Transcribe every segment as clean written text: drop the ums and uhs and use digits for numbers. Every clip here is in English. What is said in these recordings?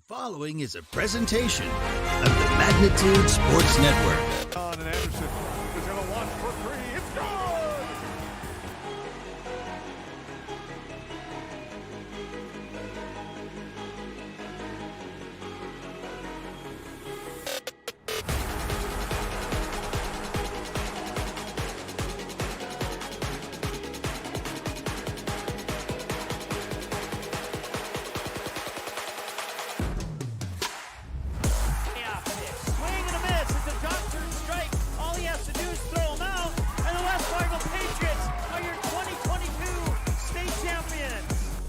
The following is a presentation of the Magnitude Sports Network. And Anderson is going to launch for three. It's good!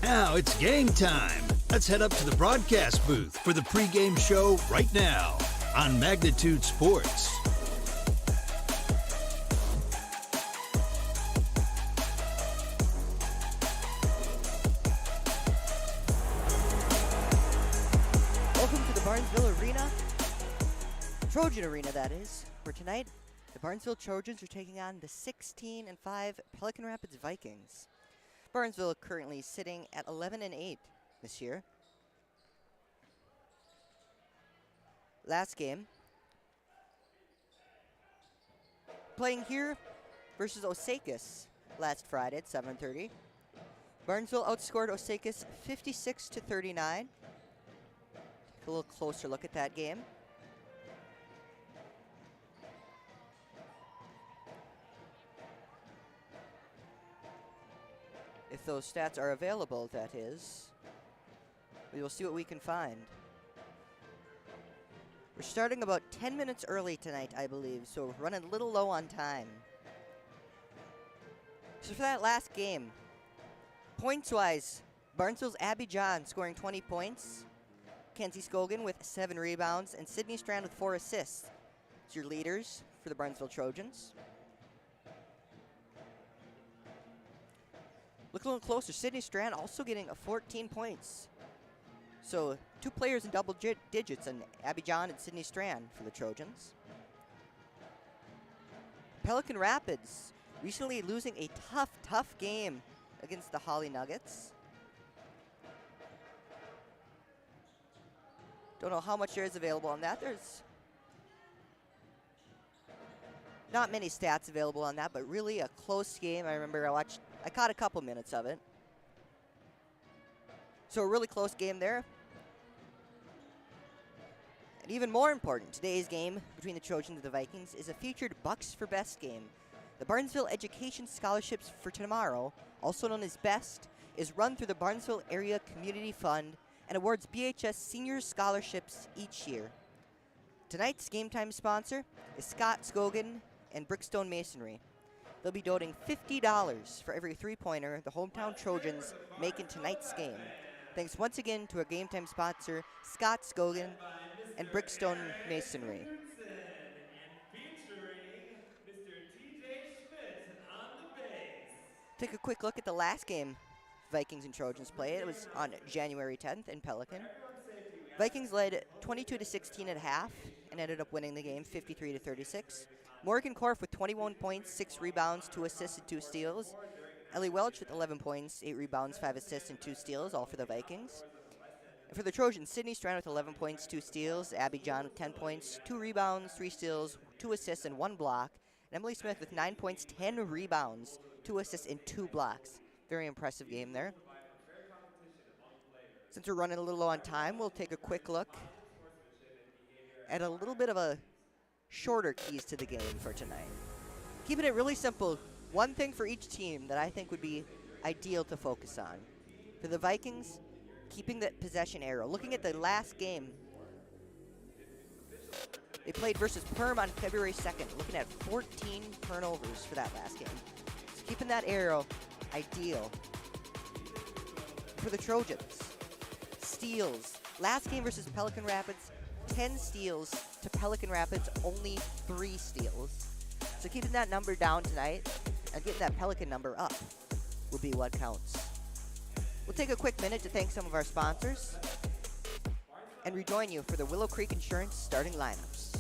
Now it's game time. Let's head up to the broadcast booth for the pregame show right now on Magnitude Sports. Welcome to the Barnesville Arena, Trojan Arena that is, where tonight the Barnesville Trojans are taking on the 16-5 Pelican Rapids Vikings. Barnesville currently sitting at 11-8 this year. Last game, playing here versus Osakis last Friday at 7:30. Barnesville outscored Osakis 56-39. Take a little closer look at that game. If those stats are available, that is. We will see what we can find. We're starting about 10 minutes early tonight, I believe, so we're running a little low on time. So for that last game, points-wise, Barnesville's Abby John scoring 20 points, Kenzie Scogan with 7 rebounds, and Sydney Strand with 4 assists. It's your leaders for the Barnesville Trojans. Look a little closer. Sydney Strand also getting 14 points. So 2 players in double digits, and Abby John and Sydney Strand for the Trojans. Pelican Rapids recently losing a tough game against the Holly Nuggets. Don't know how much there is available on that. There's not many stats available on that, but really a close game. I remember I caught a couple minutes of it. So a really close game there. And even more important, today's game between the Trojans and the Vikings is a featured Bucks for Best game. The Barnesville Education Scholarships for tomorrow, also known as BEST, is run through the Barnesville Area Community Fund and awards BHS senior scholarships each year. Tonight's game time sponsor is Scott Scogan and Brickstone Masonry. They'll be donating $50 for every three-pointer the hometown Trojans make in tonight's game. Thanks once again to our game time sponsor, Scott Scogan and Brickstone Masonry. Take a quick look at the last game Vikings and Trojans played. It was on January 10th in Pelican. Vikings led 22-16 at half and ended up winning the game 53-36. Morgan Korf with 21 points, 6 rebounds, 2 assists, and 2 steals. Ellie Welch with 11 points, 8 rebounds, 5 assists, and 2 steals, all for the Vikings. And for the Trojans, Sydney Strand with 11 points, 2 steals. Abby John with 10 points, 2 rebounds, 3 steals, 2 assists, and 1 block. And Emily Smith with 9 points, 10 rebounds, 2 assists, and 2 blocks. Very impressive game there. Since we're running a little low on time, we'll take a quick look at a little bit of a shorter keys to the game for tonight. Keeping it really simple, one thing for each team that I think would be ideal to focus on. For the Vikings, keeping that possession arrow. Looking at the last game, they played versus Perm on February 2nd, looking at 14 turnovers for that last game. So keeping that arrow ideal. For the Trojans, steals. Last game versus Pelican Rapids, 10 steals to Pelican Rapids, only 3 steals. So keeping that number down tonight and getting that Pelican number up will be what counts. We'll take a quick minute to thank some of our sponsors and rejoin you for the Willow Creek Insurance starting lineups.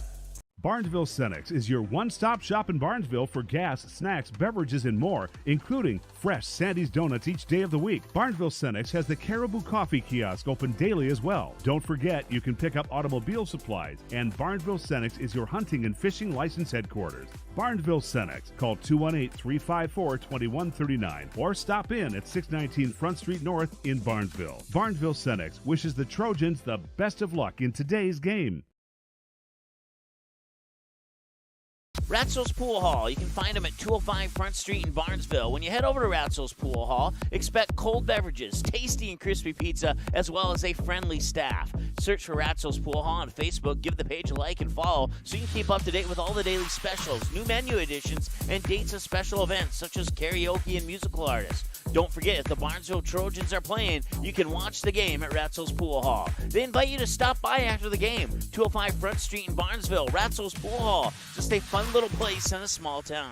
Barnesville Cenex is your one-stop shop in Barnesville for gas, snacks, beverages, and more, including fresh Sandy's Donuts each day of the week. Barnesville Cenex has the Caribou Coffee Kiosk open daily as well. Don't forget, you can pick up automobile supplies, and Barnesville Cenex is your hunting and fishing license headquarters. Barnesville Cenex. Call 218-354-2139 or stop in at 619 Front Street North in Barnesville. Barnesville Cenex wishes the Trojans the best of luck in today's game. Ratzel's Pool Hall. You can find them at 205 Front Street in Barnesville. When you head over to Ratzel's Pool Hall, expect cold beverages, tasty and crispy pizza, as well as a friendly staff. Search for Ratzel's Pool Hall on Facebook, give the page a like and follow so you can keep up to date with all the daily specials, new menu additions, and dates of special events such as karaoke and musical artists. Don't forget, if the Barnesville Trojans are playing, you can watch the game at Ratzel's Pool Hall. They invite you to stop by after the game. 205 Front Street in Barnesville, Ratzel's Pool Hall. Just a fun little place in a small town.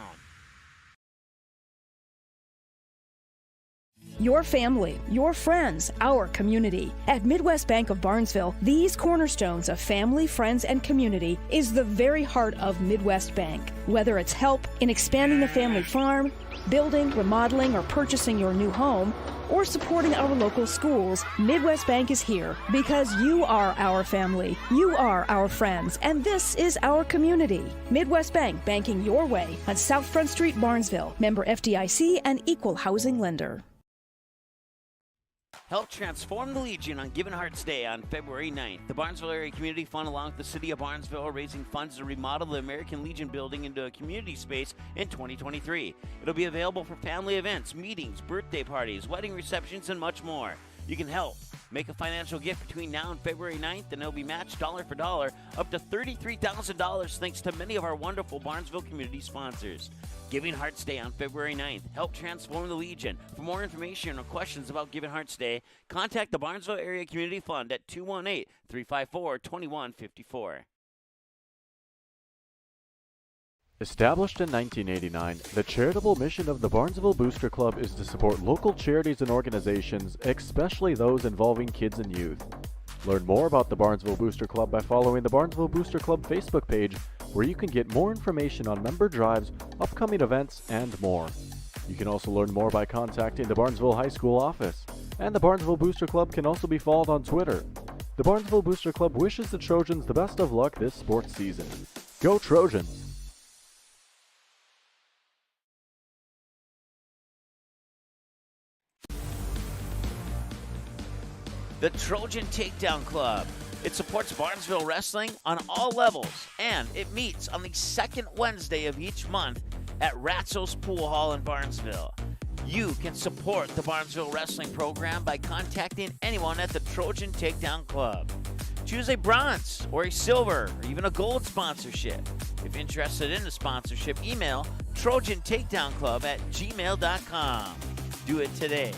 Your family, your friends, our community. At Midwest Bank of Barnesville, these cornerstones of family, friends, and community is the very heart of Midwest Bank. Whether it's help in expanding the family farm, building, remodeling, or purchasing your new home, or supporting our local schools, Midwest Bank is here because you are our family, you are our friends, and this is our community. Midwest Bank, banking your way on South Front Street, Barnesville. Member FDIC and equal housing lender. Help transform the Legion on Giving Hearts Day on February 9th. The Barnesville Area Community Fund, along with the City of Barnesville, are raising funds to remodel the American Legion building into a community space in 2023. It'll be available for family events, meetings, birthday parties, wedding receptions, and much more. You can help. Make a financial gift between now and February 9th, and it'll be matched dollar for dollar up to $33,000 thanks to many of our wonderful Barnesville community sponsors. Giving Hearts Day on February 9th. Help transform the Legion. For more information or questions about Giving Hearts Day, contact the Barnesville Area Community Fund at 218-354-2154. Established in 1989, the charitable mission of the Barnesville Booster Club is to support local charities and organizations, especially those involving kids and youth. Learn more about the Barnesville Booster Club by following the Barnesville Booster Club Facebook page, where you can get more information on member drives, upcoming events, and more. You can also learn more by contacting the Barnesville High School office, and the Barnesville Booster Club can also be followed on Twitter. The Barnesville Booster Club wishes the Trojans the best of luck this sports season. Go Trojans! The Trojan Takedown Club. It supports Barnesville wrestling on all levels, and it meets on the second Wednesday of each month at Ratzel's Pool Hall in Barnesville. You can support the Barnesville wrestling program by contacting anyone at the Trojan Takedown Club. Choose a bronze or a silver or even a gold sponsorship. If interested in a sponsorship, email trojantakedownclub@gmail.com. Do it today.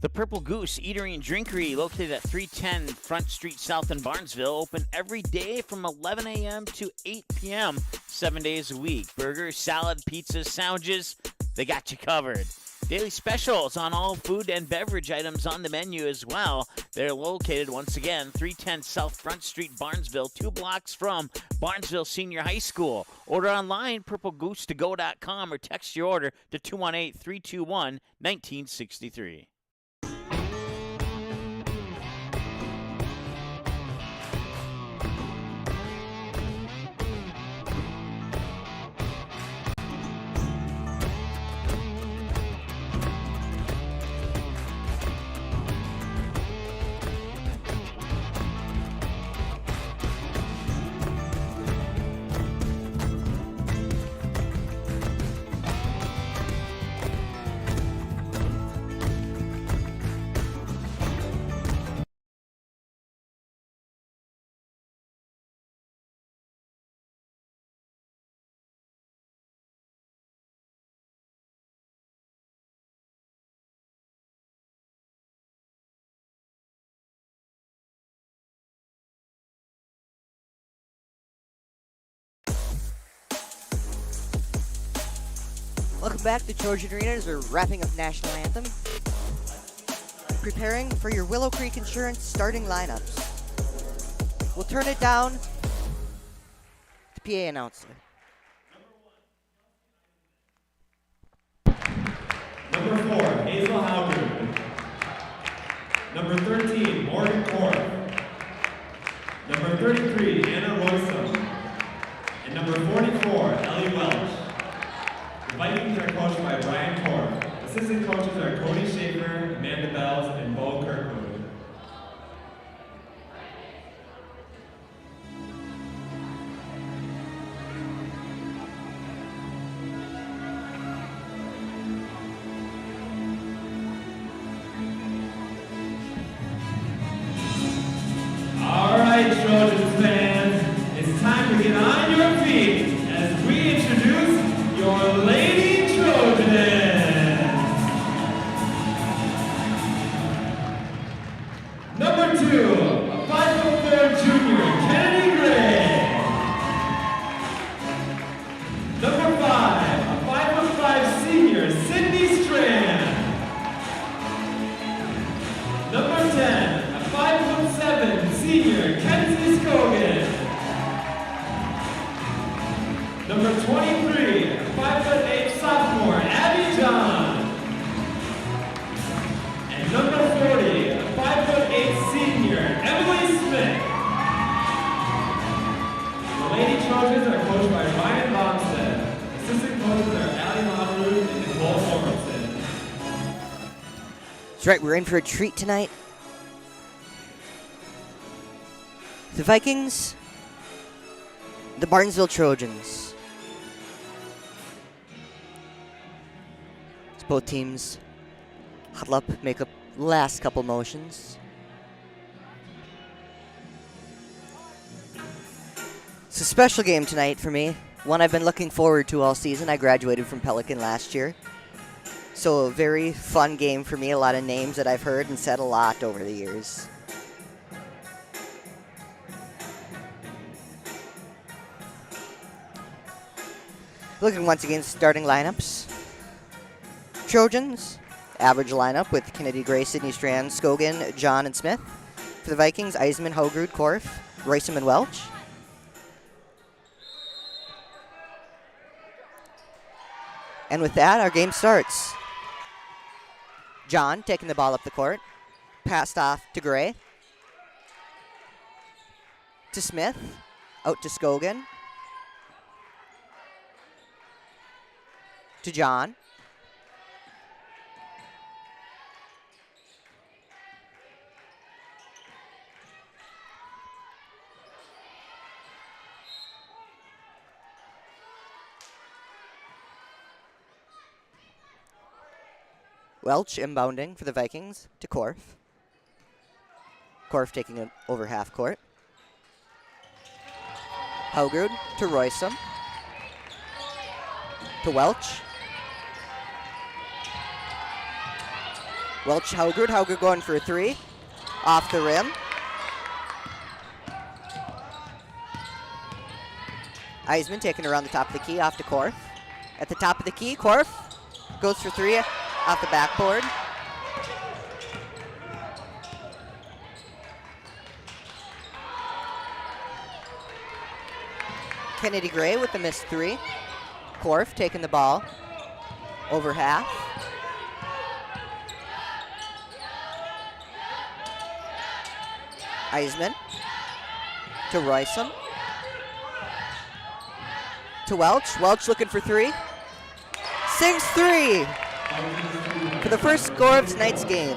The Purple Goose Eatery and Drinkery, located at 310 Front Street South in Barnesville, open every day from 11 a.m. to 8 p.m., 7 days a week. Burgers, salad, pizzas, sandwiches, they got you covered. Daily specials on all food and beverage items on the menu as well. They're located, once again, 310 South Front Street, Barnesville, 2 blocks from Barnesville Senior High School. Order online, purplegoose2go.com, or text your order to 218-321-1963. back to Trojan Arena as we're wrapping up National Anthem. Preparing for your Willow Creek Insurance starting lineups. We'll turn it down to PA announcer. Number 4, Hazel Howard. Number 13, Morgan Korf. Number 33, Anna Roysum. And number 44, Ellie Welch. The Vikings are coached by Brian Korf. Assistant coaches are Cody Schaefer, Amanda Bells, and Bo Kirkwood. All right, Trojans fans, it's time to get on your feet as we introduce your Lady Trojans. Number 2, a 5'4" junior, Kennedy Gray. Number 5, a 5'5" senior, Sydney Strand. Number 10, a 5'7" senior, Kenzie Scogan. Number 23, a 5'8" sophomore, Abby John. And number 40, a 5'8" senior, Emily Smith. The Lady Trojans are coached by Ryan Bomstead. Assistant coaches are Allie Lamoureux and Nicole Sorensen. That's right, we're in for a treat tonight. The Vikings, the Barnesville Trojans. As both teams huddle up, make up last couple motions. It's a special game tonight for me. One I've been looking forward to all season. I graduated from Pelican last year. So a very fun game for me. A lot of names that I've heard and said a lot over the years. Looking once again, starting lineups. Trojans, average lineup with Kennedy Gray, Sydney Strand, Scogan, John, and Smith. For the Vikings, Eisman, Hogrud, Korf, Roysum, and Welch. And with that, our game starts. John taking the ball up the court. Passed off to Gray. To Smith. Out to Scogan. To John. Welch inbounding for the Vikings to Korf. Korf taking it over half court. Hogrud to Roysum. To Welch. Welch, Hogrud. Hogrud going for a three. Off the rim. Eisman taking around the top of the key, off to Korf. At the top of the key, Korf goes for three off the backboard. Kennedy Gray with the missed three. Korf taking the ball over half. Eisman to Roysum. To Welch. Welch looking for three. Sinks three for the first score of tonight's game.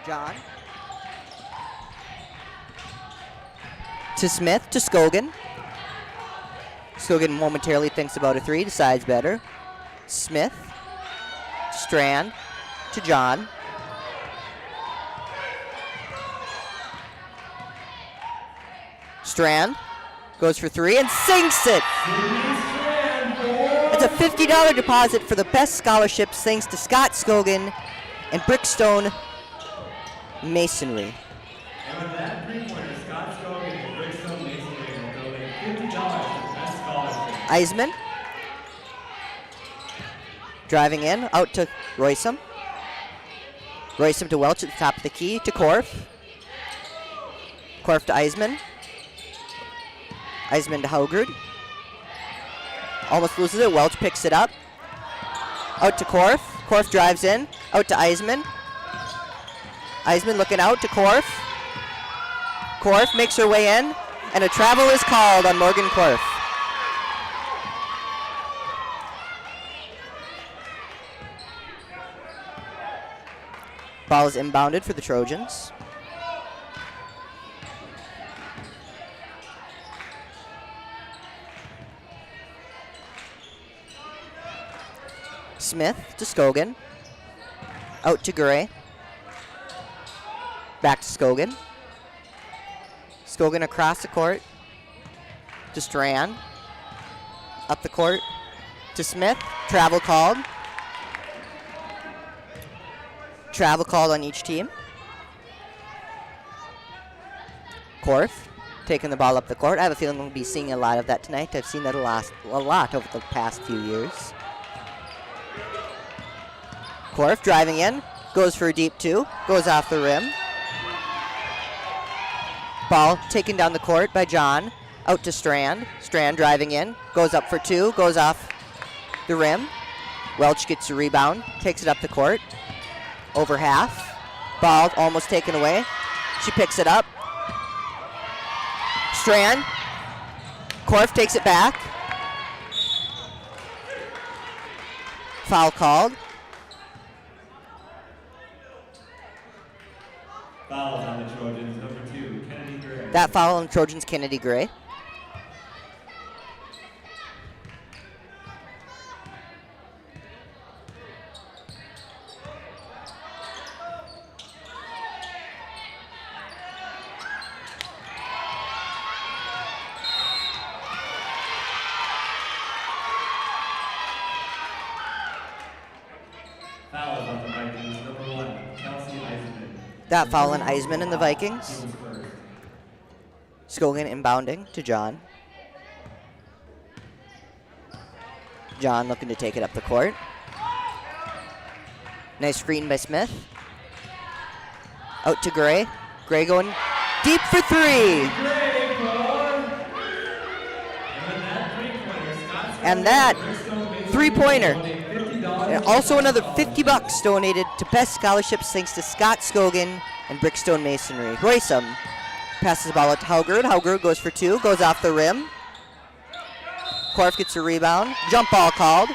John. To Smith, to Scogan. Scogan momentarily thinks about a three, decides better. Smith, Strand, to John. Strand goes for three and sinks it. It's a $50 deposit for the best scholarships thanks to Scott Scogan and Brickstone Masonry. And with that three-pointer, Scott Scogan and Brickstone Masonry will donate $50 for the best scholarship. Eisman Driving in, out to Roysum. Roysum to Welch at the top of the key, to Korf. Korf to Eisman. Eisman to Haugrud. Almost loses it, Welch picks it up. Out to Korf. Korf drives in, out to Eisman. Eisman looking out to Korf. Korf makes her way in, and a travel is called on Morgan Korf. Ball is inbounded for the Trojans. Smith to Scogan. Out to Gray. Back to Scogan. Scogan across the court to Strand. Up the court to Smith. Travel called. Travel called on each team. Korf taking the ball up the court. I have a feeling we'll be seeing a lot of that tonight. I've seen that a lot over the past few years. Korf driving in, goes for a deep two, goes off the rim. Ball taken down the court by John, out to Strand. Strand driving in, goes up for two, goes off the rim. Welch gets a rebound, takes it up the court. Over half. Ball almost taken away. She picks it up. Strand. Korf takes it back. Foul called. Foul on the Trojans, number 2, Kennedy Gray. That foul on the Trojans, Kennedy Gray. That foul on Eisman and the Vikings. Scogan inbounding to John. John looking to take it up the court. Nice screen by Smith. Out to Gray. Gray going deep for three. And that three-pointer. And also another $50 donated to Best Scholarships thanks to Scott Scogan and Brickstone Masonry. Roysum passes the ball out to Haugrud. Haugrud goes for two, goes off the rim. Korf gets a rebound. Jump ball called.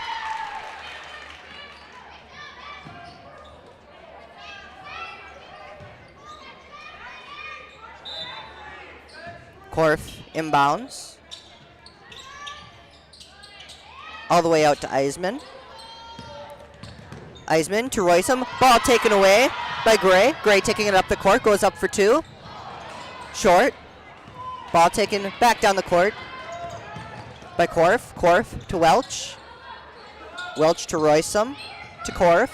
Korf inbounds. All the way out to Eisman. Eisman to Roysum. Ball taken away by Gray. Gray taking it up the court. Goes up for two. Short. Ball taken back down the court by Korf. Korf to Welch. Welch to Roysum. To Korf.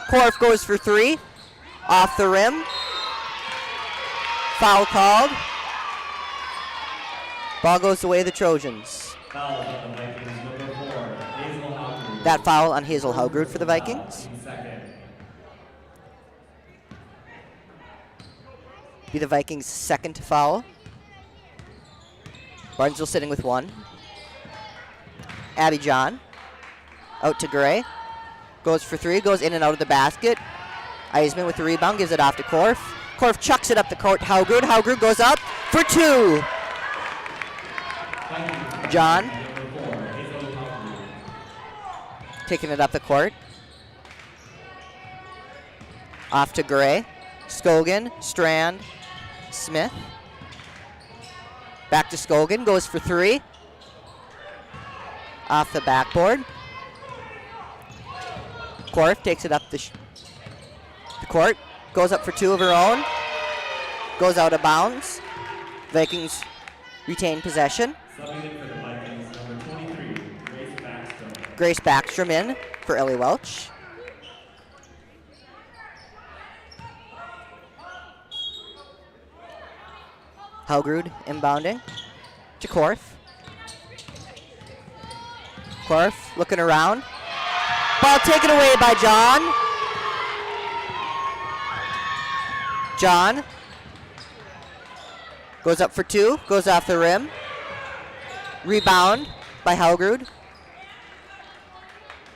Korf goes for three. Off the rim. Foul called. Ball goes the way of the Trojans. Foul on the Vikings, number 4, Hazel Haugrud. That foul on Hazel Haugrud for the Vikings. Be the Vikings' second foul. Barnesville sitting with one. Abby John. Out to Gray. Goes for three. Goes in and out of the basket. Eisman with the rebound. Gives it off to Korf. Korf chucks it up the court. Haugrud. Haugrud goes up for two. John. Taking it up the court. Off to Gray. Scogan. Strand. Smith. Back to Scogan. Goes for three. Off the backboard. Korf takes it up the court. Goes up for two of her own. Goes out of bounds. Vikings retain possession. Subbing in for the Vikings, number 23, Grace Backstrom. Grace Backstrom in for Ellie Welch. Haugrud inbounding to Korf. Korf looking around. Ball taken away by John. John goes up for 2, goes off the rim. Rebound by Helgrud.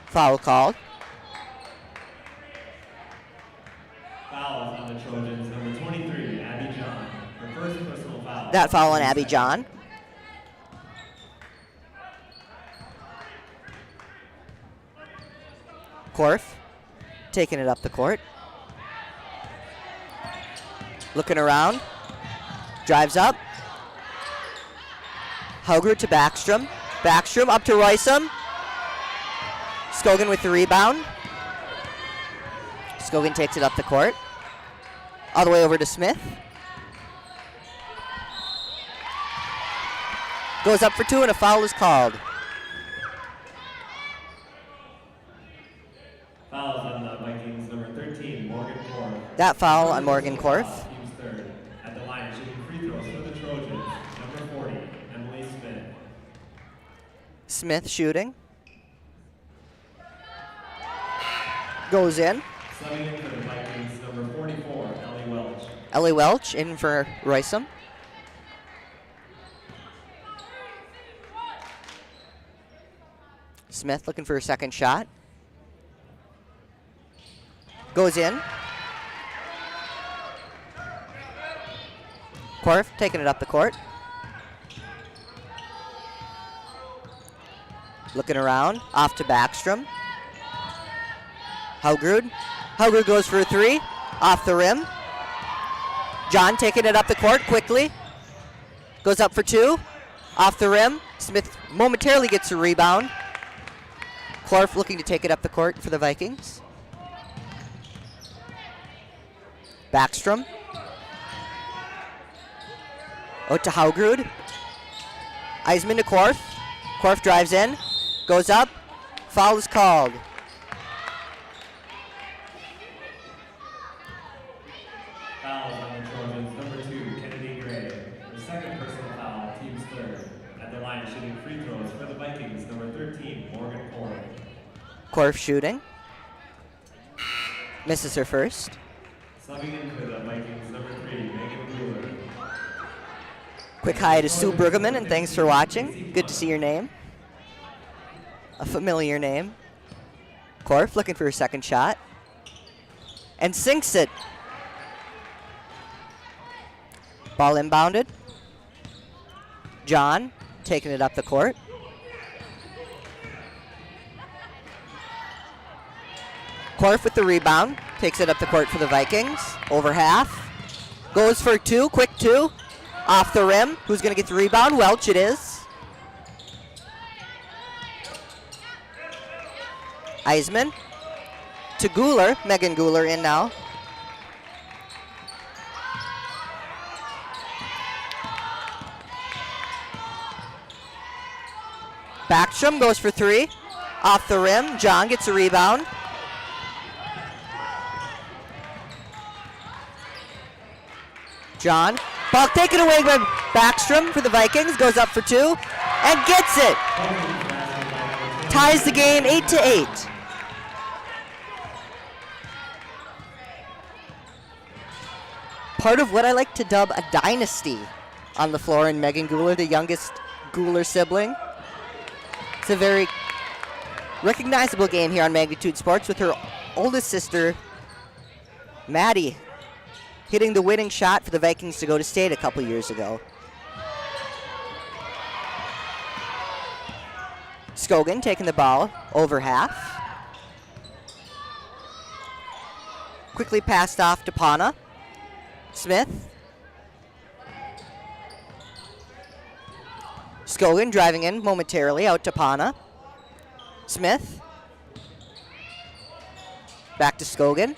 Foul called. Fouls on the Trojans. Number 23, Abby John. Her first personal foul. That foul on Abby John. Korf taking it up the court. Looking around. Drives up. Helgrud to Backstrom. Backstrom up to Roysam. Skogan with the rebound. Skogan takes it up the court. All the way over to Smith. Goes up for 2 and a foul is called. Fouls on the Vikings. Number 13, Morgan Korf. That foul on Morgan Korf. Team's third. At the line, shooting free throws for the Trojans. Number 40, Emily Smith. Smith shooting. Goes in. Subbing in for the Vikings. Number 44, Ellie Welch. Ellie Welch in for Roysam. Smith looking for a second shot. Goes in. Korf taking it up the court. Looking around, off to Backstrom. Helgrud. Helgrud goes for a 3, off the rim. John taking it up the court quickly. Goes up for 2, off the rim. Smith momentarily gets a rebound. Korf looking to take it up the court for the Vikings. Backstrom. Out to Helgrud. Eisman to Korf. Korf drives in. Goes up. Foul is called. Fouls on the Trojans. Number 2, Kennedy Gray. Her second personal foul, team's third. At the line, shooting free throws for the Vikings. Number 13, Morgan Korf. Korf shooting. Misses her first. Subbing in for the Vikings. Number 3, Megan Brewer. Quick hi to Sue Brueggemann, and thanks for watching. Good to see your name. A familiar name. Korf looking for a second shot. And sinks it. Ball inbounded. John taking it up the court. Korf with the rebound. Takes it up the court for the Vikings. Over half. Goes for 2. Quick 2. Off the rim. Who's going to get the rebound? Welch it is. Eisman to Guler. Megan Guler in now. Backstrom goes for 3. Off the rim. John gets a rebound. John. Ball taken away by Backstrom for the Vikings. Goes up for 2 and gets it. Ties the game 8-8. Part of what I like to dub a dynasty on the floor in Megan Guler, the youngest Guler sibling. It's a very recognizable game here on Magnitude Sports with her oldest sister, Maddie, hitting the winning shot for the Vikings to go to state a couple years ago. Skogan taking the ball over half. Quickly passed off to Pana. Smith. Skogan driving in momentarily out to Pana. Smith. Back to Skogan.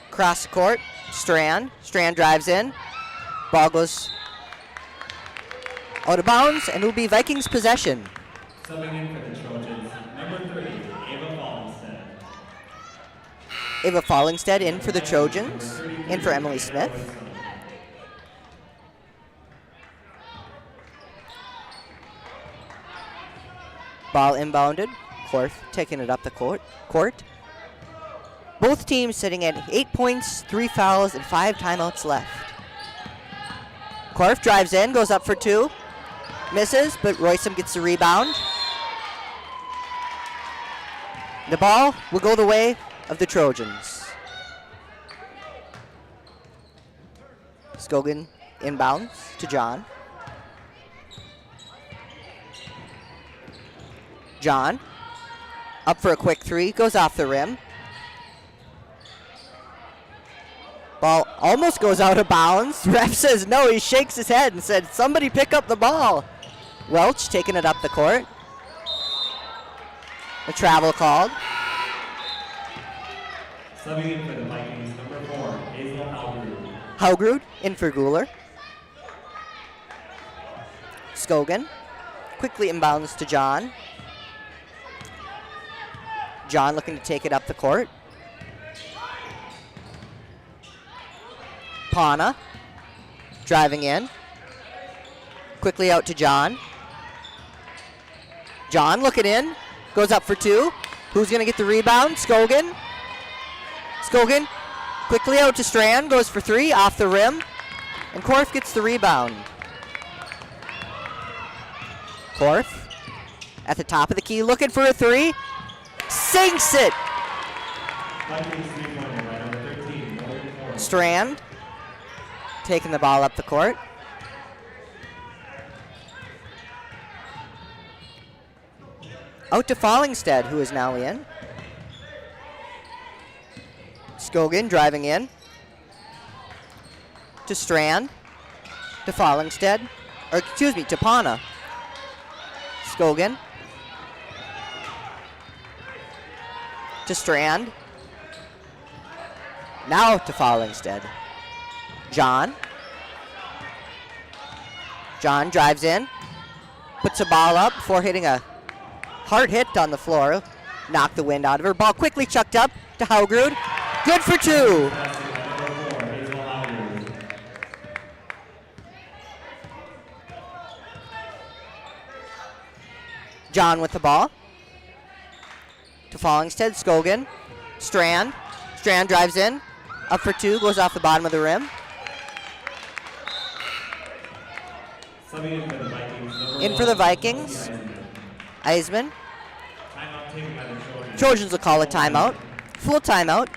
Cross the court. Strand. Strand drives in. Ball goes out of bounds, and it will be Vikings possession. Subbing in for the Trojans, number 30, Ava Fallingstead. Ava Fallingstead in for the Trojans. In for Emily Smith. Ball inbounded. Korth taking it up the court. Both teams sitting at 8 points, 3 fouls, and 5 timeouts left. Korth drives in, goes up for 2. Misses, but Royston gets the rebound. The ball will go the way of the Trojans. Scogan inbounds to John. John, up for a quick 3, goes off the rim. Ball almost goes out of bounds. Ref says no, he shakes his head and said, somebody pick up the ball. Welch taking it up the court. A travel called. Subbing in for the Vikings, number 4, Hazel Halgrud. Halgrud in for Guler. Scogan quickly inbounds to John. John looking to take it up the court. Pana driving in. Quickly out to John. John looking in. Goes up for 2. Who's going to get the rebound? Scogan. Scogan quickly out to Strand. Goes for 3 off the rim. And Korth gets the rebound. Korth at the top of the key looking for a 3. Sinks it. Strand taking the ball up the court. Out to Fallingstead, who is now in. Scogan driving in. To Strand. To Fallingstead. Or excuse me, to Pana. Scogan. To Strand. Now to Fallingstead. John. John drives in. Puts a ball up before hitting a hard hit on the floor. Knocked the wind out of her. Ball quickly chucked up to Halgrud. Good for 2. John with the ball. To Fallingstead. Scogan. Strand. Strand drives in. Up for 2. Goes off the bottom of the rim. In for the Vikings. Eisman. Trojans will call a timeout. Full timeout.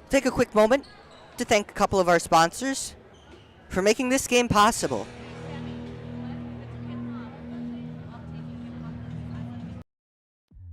Take a quick moment to thank a couple of our sponsors for making this game possible.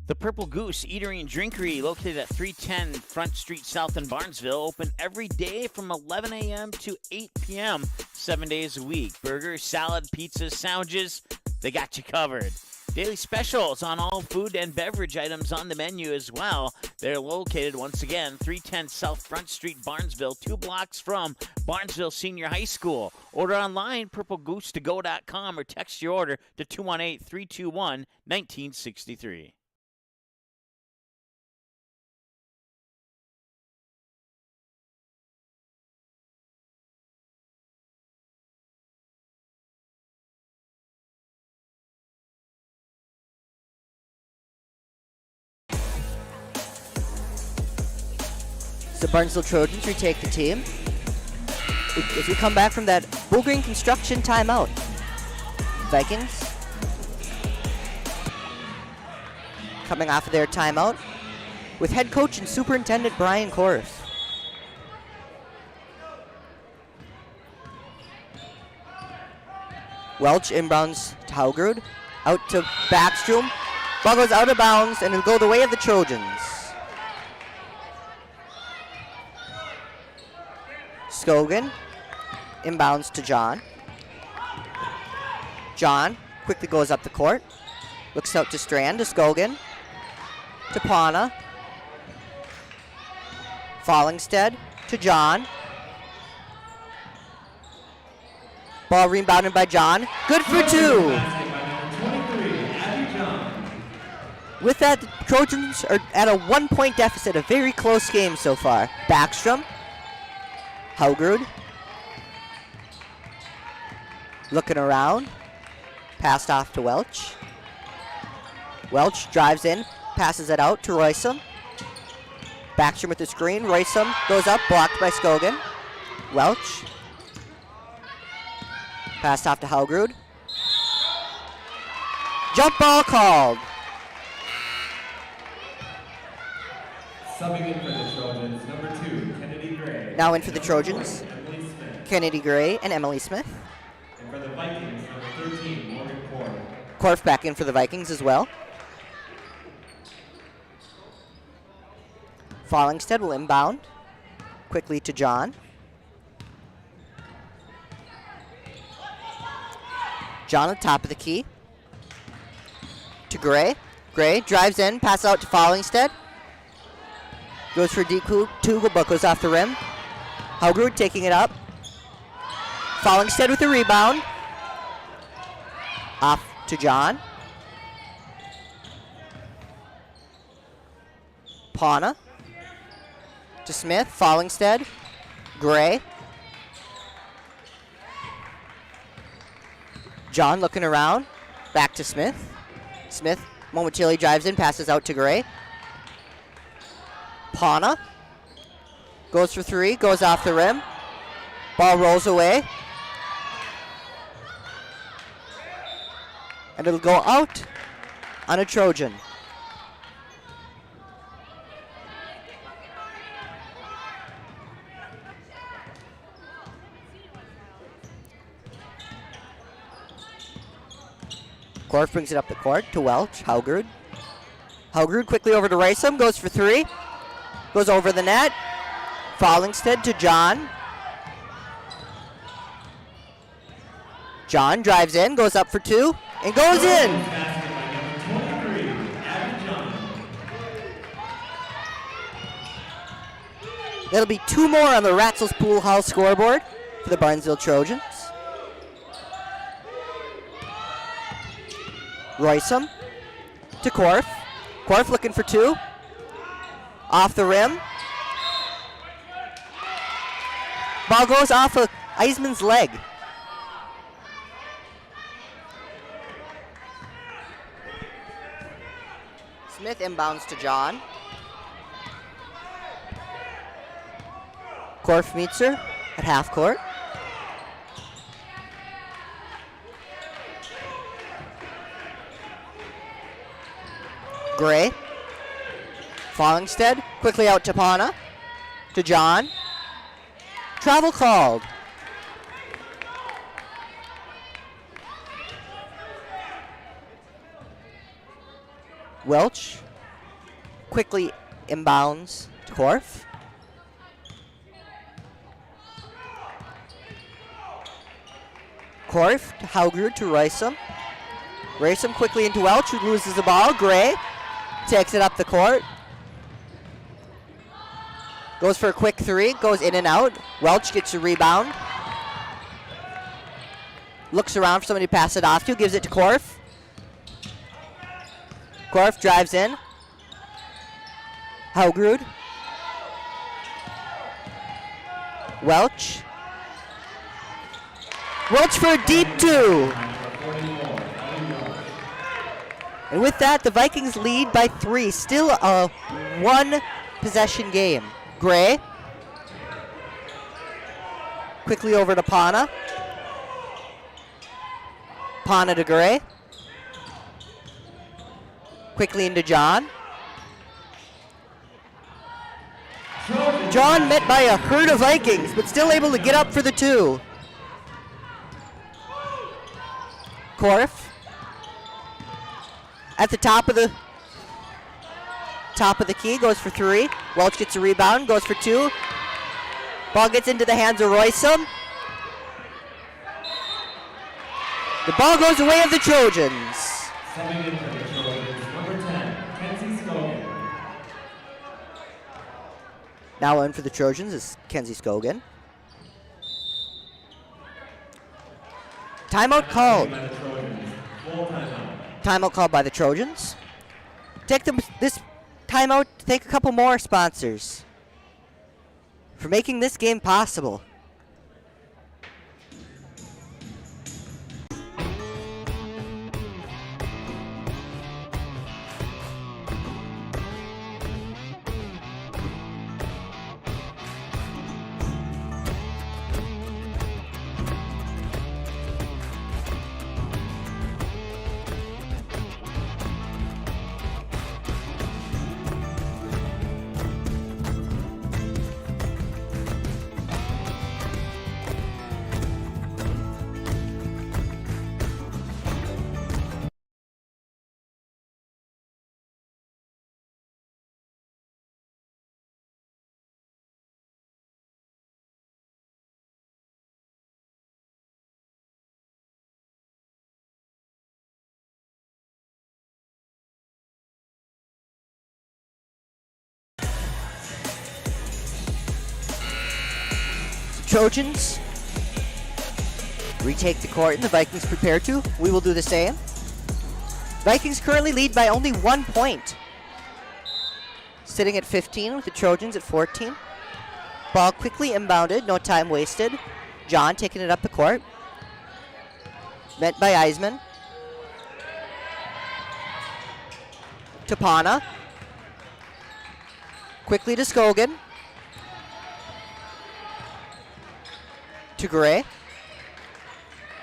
The Purple Goose Eatery and Drinkery, located at 310 Front Street South in Barnesville, open every day from 11 a.m. to 8 p.m., 7 days a week. Burgers, salad, pizzas, sandwiches, they got you covered. Daily specials on all food and beverage items on the menu as well. They're located, once again, 310 South Front Street, Barnesville, 2 blocks from Barnesville Senior High School. Order online, purplegoose2go.com, or text your order to 218-321-1963. The Barnesville Trojans retake the team. As we come back from that Bull Green Construction timeout. Vikings coming off of their timeout with head coach and superintendent Brian Korth. Welch inbounds to Halgrud. Out to Backstrom. Ball goes out of bounds and it'll go the way of the Trojans. Scogan inbounds to John. John quickly goes up the court. Looks out to Strand, to Scogan. To Pana. Fallingstead to John. Ball rebounded by John. Good for 2. With that, the Trojans are at a 1-point deficit. A very close game so far. Backstrom. Halgrud. Looking around. Passed off to Welch. Welch drives in, passes it out to Roysum. Backstrom with the screen. Roysum goes up, blocked by Skogan. Welch. Passed off to Haugrud. Jump ball called. Subbing in for the Trojans, number 2, Kennedy Gray. Now in for the Trojans, Emily Smith. Kennedy Gray and Emily Smith. And for the Vikings, number 13, Morgan Korf. Korf back in for the Vikings as well. Fallingstead will inbound. Quickly to John. John at the top of the key. To Gray. Gray drives in, passes out to Fallingstead. Goes for a deep two, but goes off the rim. Haugrud taking it up. Fallingstead with the rebound. Off to John. Pauna. To Smith. Fallingstead. Gray. John looking around. Back to Smith. Smith momentarily drives in, passes out to Gray. Pauna goes for three, goes off the rim. Ball rolls away. And it'll go out on a Trojan. Korf brings it up the court to Welch. Haugrud. Haugrud quickly over to Racem, goes for three. Goes over the net. Fallingstead to John. John drives in, goes up for two, and goes in. That'll be two more on the Ratzels Pool Hall scoreboard for the Barnesville Trojans. Roysum to Korf. Korf looking for two. Off the rim. Ball goes off of Eisman's leg. Smith inbounds to John. Korf meets her at half court. Gray. Fallingstead quickly out to Pauna. To John. Travel called. Welch quickly inbounds to Korf. Korf to Haugrud to Rysum. Rysum quickly into Welch, who loses the ball. Gray takes it up the court. Goes for a quick three, goes in and out. Welch gets a rebound. Looks around for somebody to pass it off to, gives it to Korf. Korf drives in. Haugrud. Welch. Welch for a deep two. And with that, the Vikings lead by 3. Still a one-possession game. Gray. Quickly over to Pauna. Pauna to Gray. Quickly into John. John met by a herd of Vikings, but still able to get up for the two. Korf. At the top of the key, goes for three. Welch gets a rebound, goes for two. Ball gets into the hands of Roysum. The ball goes away of the Trojans. Subbing in for the Trojans, number 10, Kenzie Skogan. Now in for the Trojans is Kenzie Skogan. Timeout called. Timeout called by the Trojans. Take this timeout to thank a couple more sponsors for making this game possible. Trojans retake the court and the Vikings prepare to. We will do the same. Vikings currently lead by only 1 point. Sitting at 15 with the Trojans at 14. Ball quickly inbounded, no time wasted. John taking it up the court. Met by Eisman. Tapana. Quickly to Skogan. To Gray.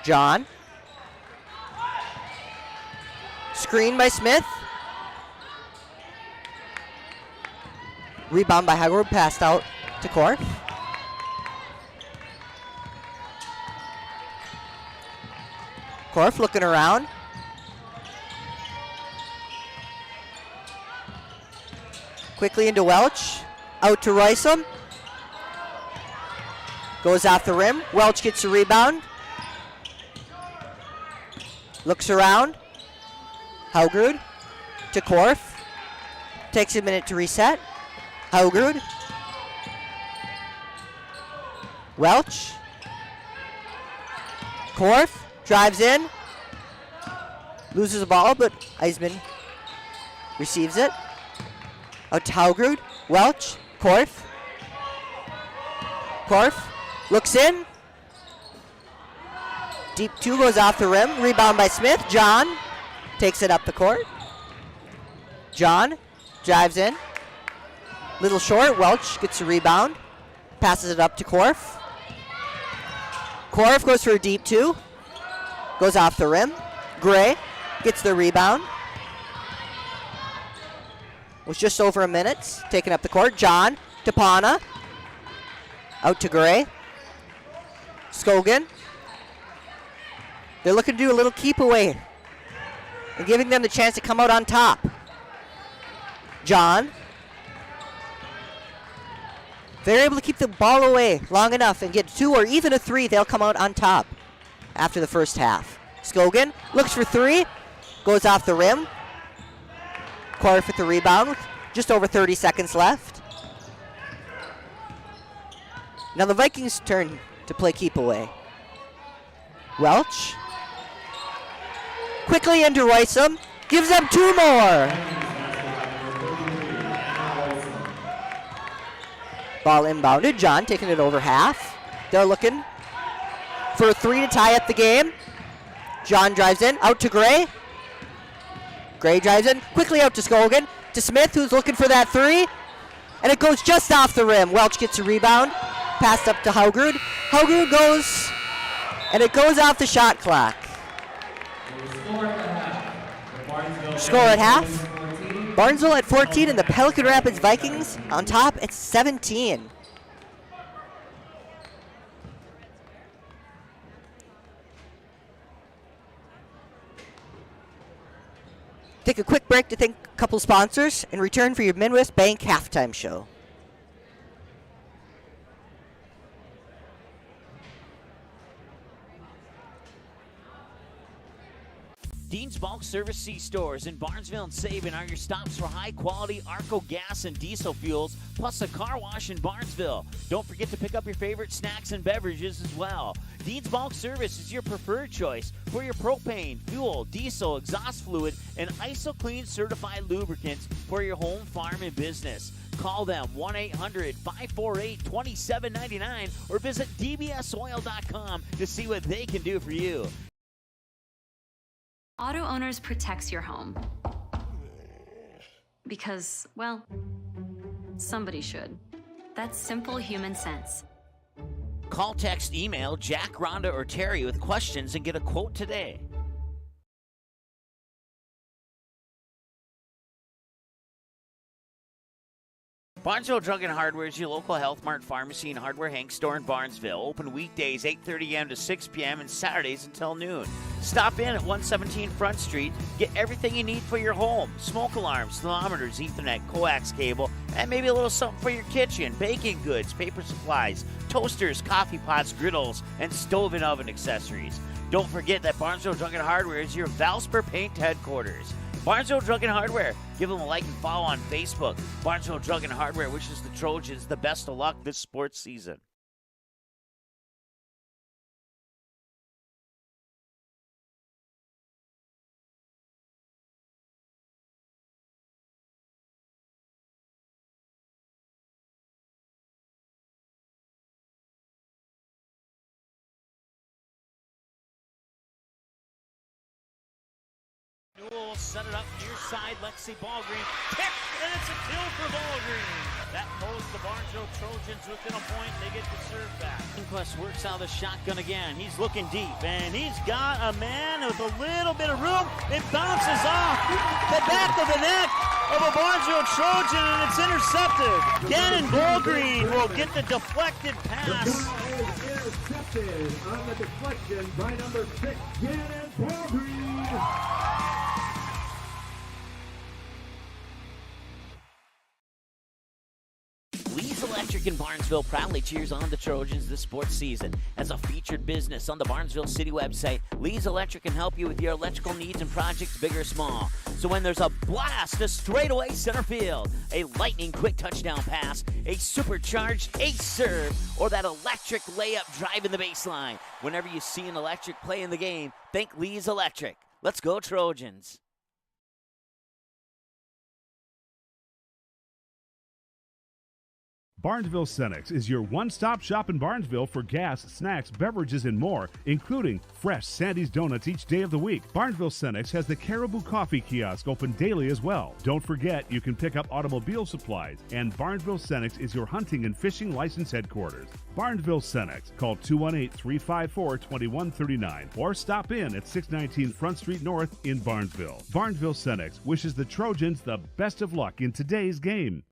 John. Screen by Smith. Rebound by Haggerwood, passed out to Korf. Korf looking around. Quickly into Welch. Out to Roysum. Goes off the rim. Welch gets a rebound. Looks around. Haugrud to Korf. Takes a minute to reset. Haugrud. Welch. Korf drives in. Loses the ball, but Eisman receives it. Out to Haugrud. Welch. Korf. Korf looks in. Deep two goes off the rim. Rebound by Smith. John takes it up the court. John drives in. Little short. Welch gets a rebound. Passes it up to Korf. Korf goes for a deep two. Goes off the rim. Gray gets the rebound. Was just over a minute. Taking up the court. John. Tapana. Out to Gray. Skogan. They're looking to do a little keep away and giving them the chance to come out on top. John. If they're able to keep the ball away long enough and get 2 or even a 3, they'll come out on top after the first half. Skogan looks for 3, goes off the rim. Korf with the rebound with just over 30 seconds left. Now the Vikings' turn to play keep away. Welch. Quickly into Roysum. Gives them 2 more. Ball inbounded. John taking it over half. They're looking for a 3 to tie up the game. John drives in. Out to Gray. Gray drives in. Quickly out to Skogan. To Smith, who's looking for that 3. And it goes just off the rim. Welch gets a rebound. Passed up to Haugrud. Haugrud goes, and it goes off the shot clock. Score at half. Barnesville at 14 and the Pelican Rapids Vikings on top at 17. Take a quick break to thank a couple sponsors and return for your Midwest Bank halftime show. Dean's Bulk Service C-Stores in Barnesville and Sabin are your stops for high-quality Arco gas and diesel fuels, plus a car wash in Barnesville. Don't forget to pick up your favorite snacks and beverages as well. Dean's Bulk Service is your preferred choice for your propane, fuel, diesel, exhaust fluid, and ISO-Clean certified lubricants for your home, farm, and business. Call them 1-800-548-2799 or visit dbsoil.com to see what they can do for you. Auto Owners protects your home. Because, well, somebody should. That's simple human sense. Call, text, email Jack, Rhonda, or Terry with questions and get a quote today. Barnesville Drug and Hardware is your local Health Mart pharmacy and hardware Hank store in Barnesville. Open weekdays 8:30 a.m. to 6 p.m. and Saturdays until noon. Stop in at 117 Front Street. Get everything you need for your home. Smoke alarms, thermometers, Ethernet, coax cable, and maybe a little something for your kitchen. Baking goods, paper supplies, toasters, coffee pots, griddles, and stove and oven accessories. Don't forget that Barnesville Drug and Hardware is your Valspar Paint headquarters. Barnesville Drug and Hardware. Give them a like and follow on Facebook. Barnesville Drug and Hardware wishes the Trojans the best of luck this sports season. Newell will set it up near side. Lexi Ballgreen kick, and it's a kill for Ballgreen. That holds the Barnesville Trojans within a point. They get the serve back. Inquest works out of the shotgun again. He's looking deep, and he's got a man with a little bit of room. It bounces off the back of the neck of a Barnesville Trojan, and it's intercepted. Gannon Ballgreen will get the deflected pass. Intercepted on the deflection by number 6, Gannon Ballgreen. Lee's Electric in Barnesville proudly cheers on the Trojans this sports season. As a featured business on the Barnesville City website, Lee's Electric can help you with your electrical needs and projects big or small. So when there's a blast to straightaway center field, a lightning quick touchdown pass, a supercharged ace serve, or that electric layup drive in the baseline, whenever you see an electric play in the game, think Lee's Electric. Let's go Trojans. Barnesville Cenex is your one-stop shop in Barnesville for gas, snacks, beverages, and more, including fresh Sandy's Donuts each day of the week. Barnesville Cenex has the Caribou Coffee Kiosk open daily as well. Don't forget, you can pick up automobile supplies, and Barnesville Cenex is your hunting and fishing license headquarters. Barnesville Cenex. Call 218-354-2139 or stop in at 619 Front Street North in Barnesville. Barnesville Cenex wishes the Trojans the best of luck in today's game.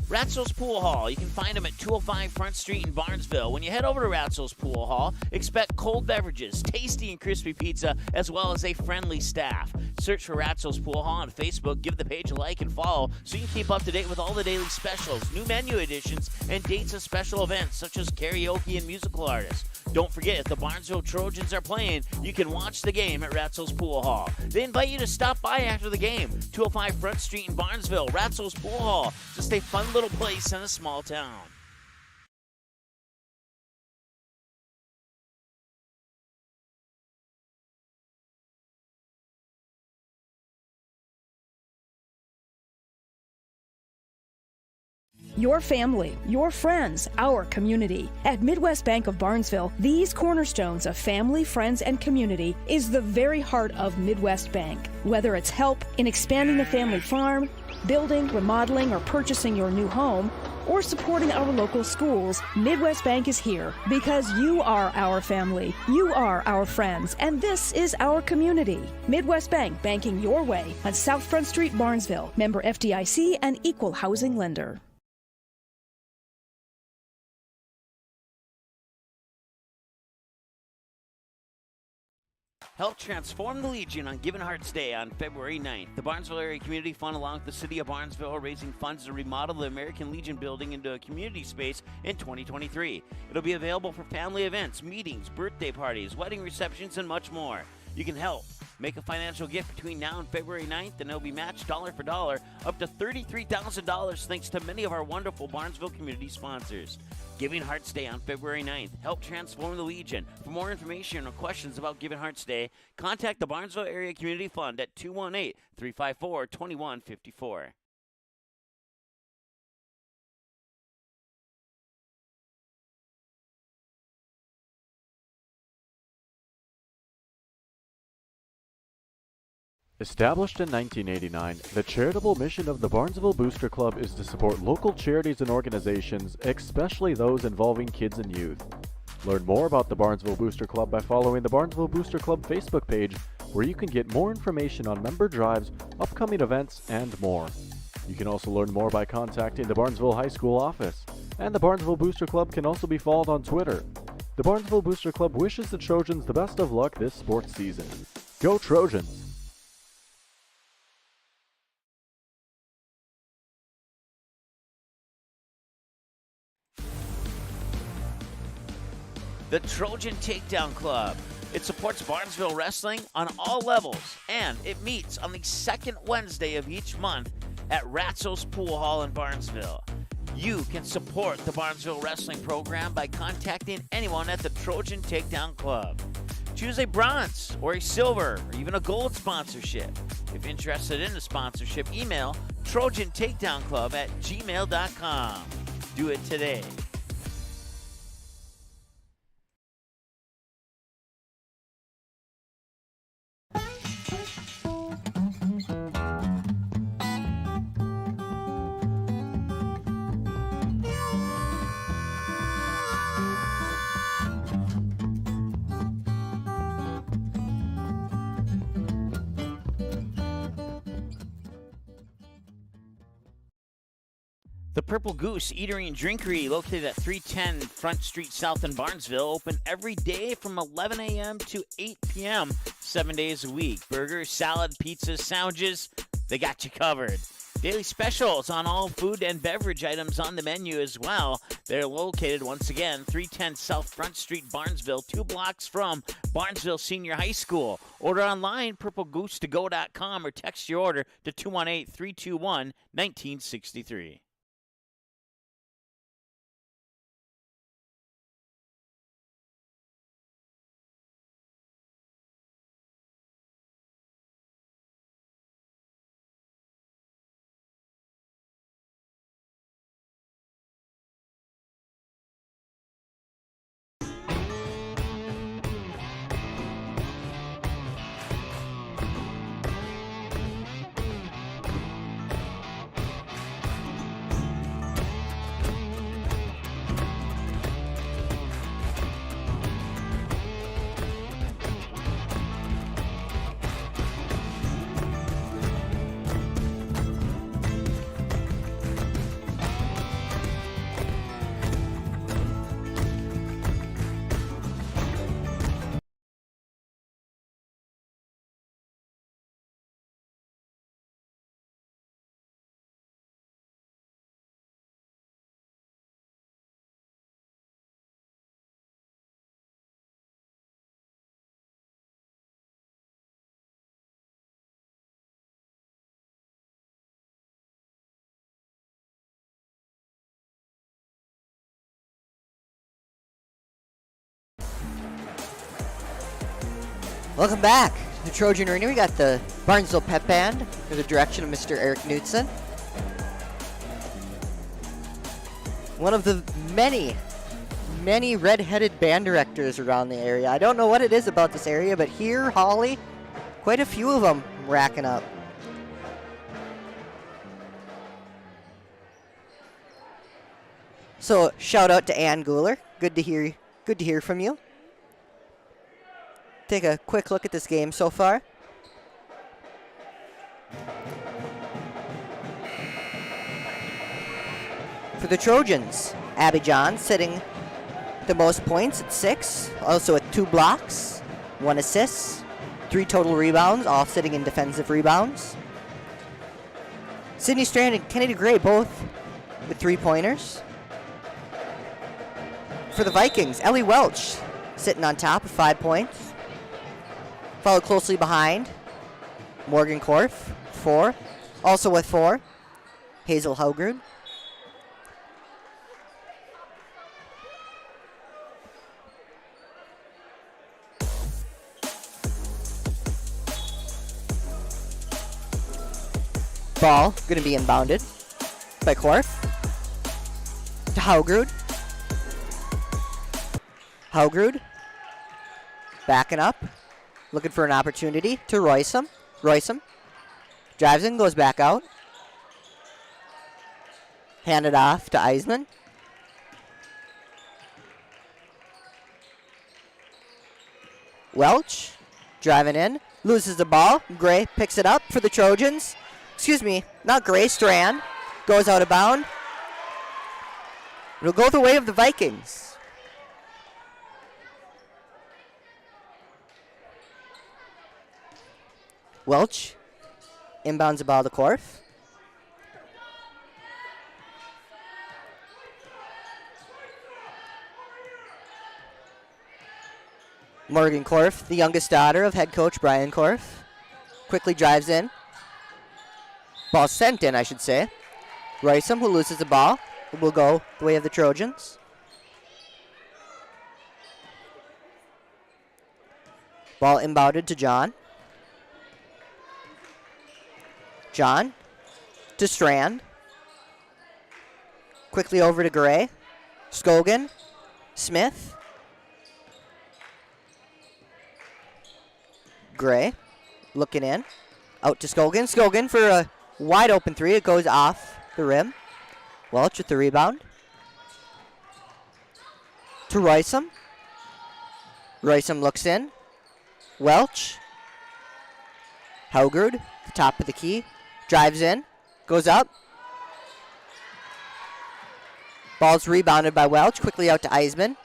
Ratzel's Pool Hall. You can find them at 205 Front Street in Barnesville. When you head over to Ratzel's Pool Hall, expect cold beverages, tasty and crispy pizza, as well as a friendly staff. Search for Ratzel's Pool Hall on Facebook, give the page a like and follow so you can keep up to date with all the daily specials, new menu additions, and dates of special events such as karaoke and musical artists. Don't forget, if the Barnesville Trojans are playing, you can watch the game at Ratzel's Pool Hall. They invite you to stop by after the game. 205 Front Street in Barnesville, Ratzel's Pool Hall. Just a fun little place in a small town. Your family, your friends, our community. At Midwest Bank of Barnesville, these cornerstones of family, friends, and community is the very heart of Midwest Bank. Whether it's help in expanding the family farm, building, remodeling, or purchasing your new home, or supporting our local schools, Midwest Bank is here because you are our family, you are our friends, and this is our community. Midwest Bank, banking your way on South Front Street, Barnesville. Member FDIC and equal housing lender. Help transform the Legion on Given Hearts Day on February 9th. The Barnesville Area Community Fund, along with the City of Barnesville, are raising funds to remodel the American Legion building into a community space in 2023. It'll be available for family events, meetings, birthday parties, wedding receptions, and much more. You can help. Make a financial gift between now and February 9th, and it'll be matched dollar for dollar up to $33,000 thanks to many of our wonderful Barnesville community sponsors. Giving Hearts Day on February 9th. Help transform the Legion. For more information or questions about Giving Hearts Day, contact the Barnesville Area Community Fund at 218-354-2154. Established in 1989, the charitable mission of the Barnesville Booster Club is to support local charities and organizations, especially those involving kids and youth. Learn more about the Barnesville Booster Club by following the Barnesville Booster Club Facebook page, where you can get more information on member drives, upcoming events, and more. You can also learn more by contacting the Barnesville High School office, and the Barnesville Booster Club can also be followed on Twitter. The Barnesville Booster Club wishes the Trojans the best of luck this sports season. Go Trojans! the Trojan Takedown Club. It supports Barnesville wrestling on all levels, and it meets on the second Wednesday of each month at Ratzo's Pool Hall in Barnesville. You can support the Barnesville Wrestling program by contacting anyone at the Trojan Takedown Club. Choose a bronze or a silver or even a gold sponsorship. If interested in a sponsorship, email trojantakedownclub@gmail.com. Do it today. The Purple Goose Eatery and Drinkery, located at 310 Front Street South in Barnesville, open every day from 11 a.m. to 8 p.m., 7 days a week. Burgers, salad, pizzas, sandwiches, they got you covered. Daily specials on all food and beverage items on the menu as well. They're located, once again, 310 South Front Street, Barnesville, 2 blocks from Barnesville Senior High School. Order online, purplegoose2go.com, or text your order to 218-321-1963. Welcome back to the Trojan Arena. We got the Barnesville Pep Band under the direction of Mr. Eric Knudsen. One of the many red-headed band directors around the area. I don't know what it is about this area, but here, Holly, quite a few of them racking up. So shout out to Ann Gooler. Good to hear from you. Take a quick look at this game so far. For the Trojans, Abby John sitting the most points at 6, also at 2 blocks, 1 assist, 3 total rebounds, all sitting in defensive rebounds. Sydney Strand and Kennedy Gray both with 3-pointers. For the Vikings, Ellie Welch sitting on top with 5 points. Followed closely behind, Morgan Korf, 4. Also with 4, Hazel Haugrud. Ball going to be inbounded by Korf to Haugrud. Haugrud backing up. Looking for an opportunity to Roysum. Roysum drives in, goes back out. Handed off to Eisman. Welch driving in, loses the ball. Gray picks it up for the Trojans. Excuse me, not Gray, Strand. Goes out of bound. It'll go the way of the Vikings. Welch inbounds the ball to Korf. Morgan Korf, the youngest daughter of head coach Brian Korf, quickly drives in. Ball sent in, I should say. Rysam, who loses the ball, will go the way of the Trojans. Ball inbounded to John. John to Strand. Quickly over to Gray. Scogan. Smith. Gray looking in. Out to Scogan. Scogan for a wide open three. It goes off the rim. Welch with the rebound. To Rysam. Rysam looks in. Welch. Haugard, the top of the key. Drives in. Goes up. Ball's rebounded by Welch. Quickly out to Eisman.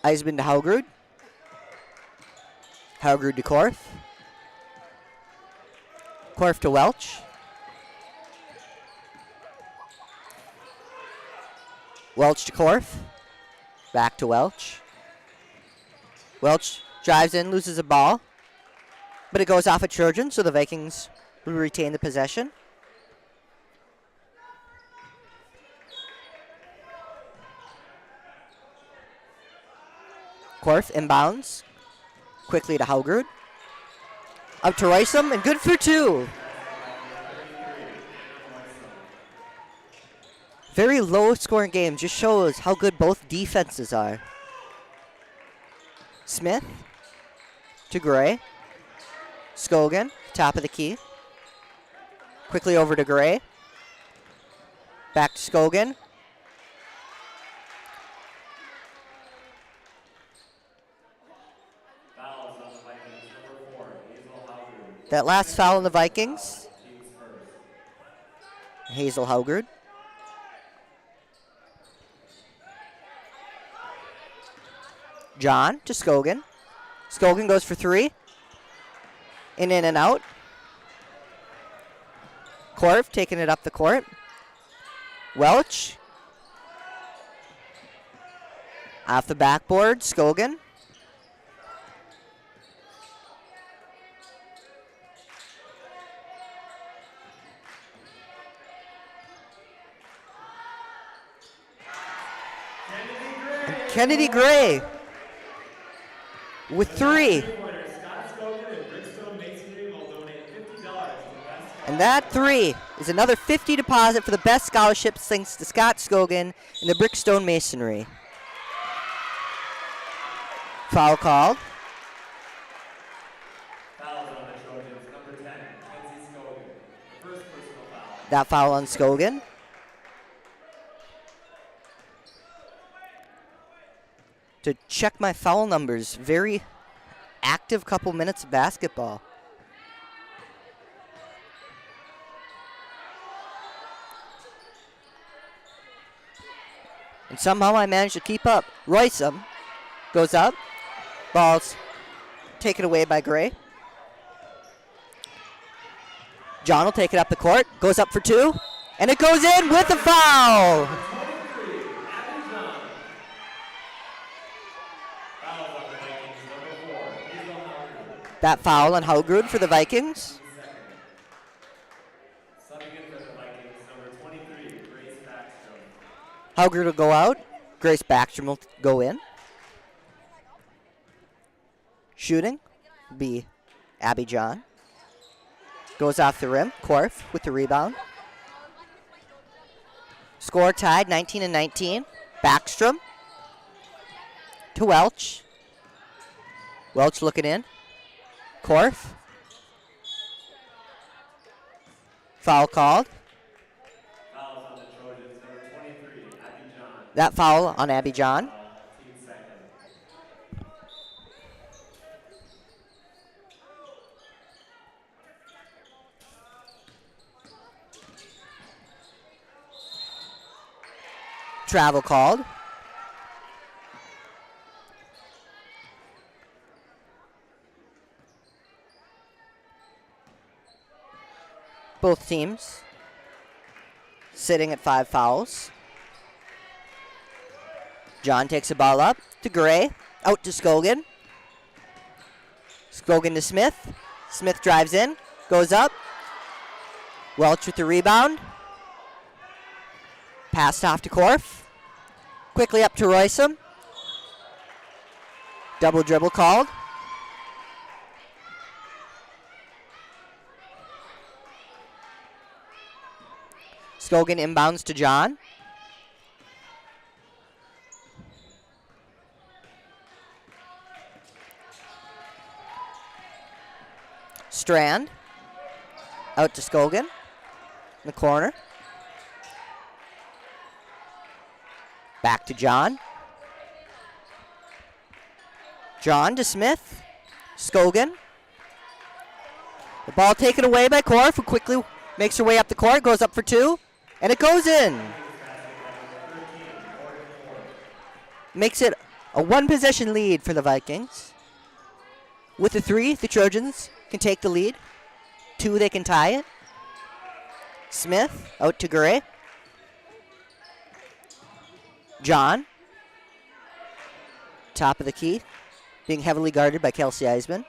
Eisman to Haugard. Haugard to Korf. Korf to Welch. Welch to Korf. Back to Welch. Welch drives in, loses the ball. But it goes off at Trojan, so the Vikings will retain the possession. Korf inbounds. Quickly to Haugard. Up to Rysam, and good for two. Very low scoring game, just shows how good both defenses are. Smith to Gray. Scogan, top of the key. Quickly over to Gray. Back to Scogan. That last foul on the Vikings. Hazel Haugard. John to Scogan. Scogan goes for three. In and out. Korf taking it up the court. Welch. Off the backboard, Scogan. Kennedy Gray with three. And that three is another $50 deposit for the best scholarships thanks to Scott Scogan and the Brickstone Masonry. Foul called. That foul on Scogan. To check my foul numbers, very active couple minutes of basketball. And somehow I managed to keep up. Rysam goes up. Ball's taken away by Gray. John will take it up the court. Goes up for two. And it goes in with a foul. That foul on Haugard for the Vikings. Haugard will go out. Grace Backstrom will go in. Shooting be Abby John. Goes off the rim. Korf with the rebound. Score tied 19-19. Backstrom to Welch. Welch looking in. Korf. Foul called. That foul on Abby John. Travel called. Both teams sitting at 5 fouls. John takes the ball up to Gray. Out to Scogan. Scogan to Smith. Smith drives in, goes up. Welch with the rebound. Passed off to Korf. Quickly up to Roysum. Double dribble called. Scogan inbounds to John. Strand. Out to Scogan. In the corner. Back to John. John to Smith. Scogan. The ball taken away by Korf, who quickly makes her way up the court, goes up for two, and it goes in. Makes it a one-possession lead for the Vikings. With the three, the Trojans can take the lead. Two, they can tie it. Smith out to Gray. John. Top of the key. Being heavily guarded by Kelsey Eisman.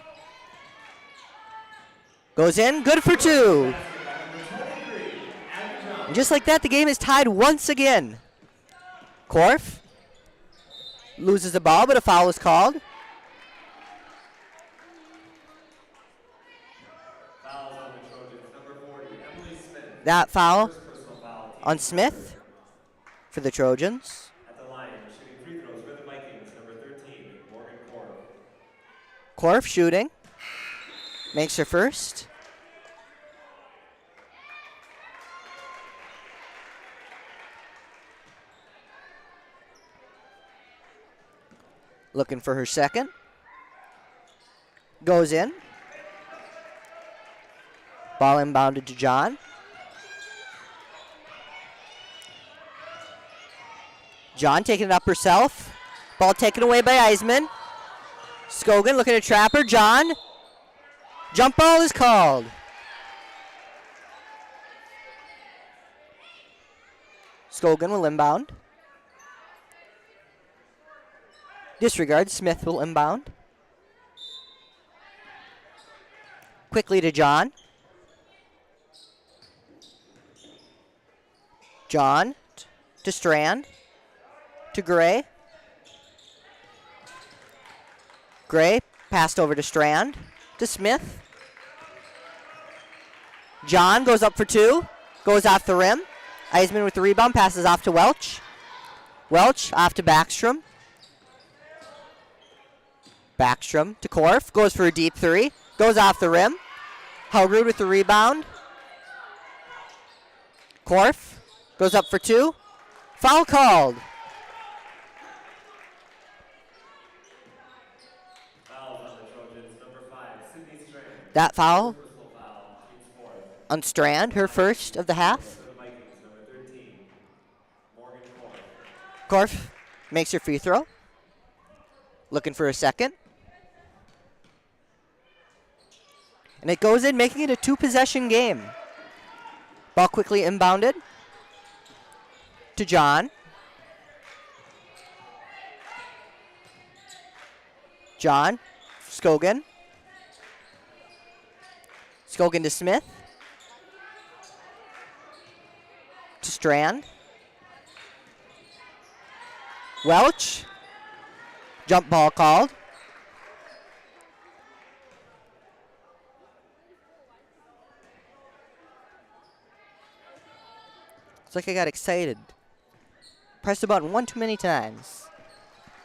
Goes in, good for two. And just like that, the game is tied once again. Korf loses the ball, but a foul is called. That foul on Smith for the Trojans. At the line, shooting free throws for the Vikings, number 13, Morgan Korf. Korf shooting. Makes her first. Looking for her second. Goes in. Ball inbounded to John. John taking it up herself. Ball taken away by Eisman. Scogan looking to trap her. John. Jump ball is called. Scogan will inbound. Disregard. Smith will inbound. Quickly to John. John to Strand. To Gray. Gray passed over to Strand. To Smith. John goes up for two. Goes off the rim. Eisman with the rebound. Passes off to Welch. Welch off to Backstrom. Backstrom to Korf. Goes for a deep three. Goes off the rim. Haugrud with the rebound. Korf goes up for two. Foul called. That foul on Strand, her first of the half. Korf makes her free throw. Looking for a second. And it goes in, making it a two-possession game. Ball quickly inbounded to John. John, Scogan. Scogan to Smith. To Strand. Welch. Jump ball called. It's like I got excited. Pressed the button one too many times.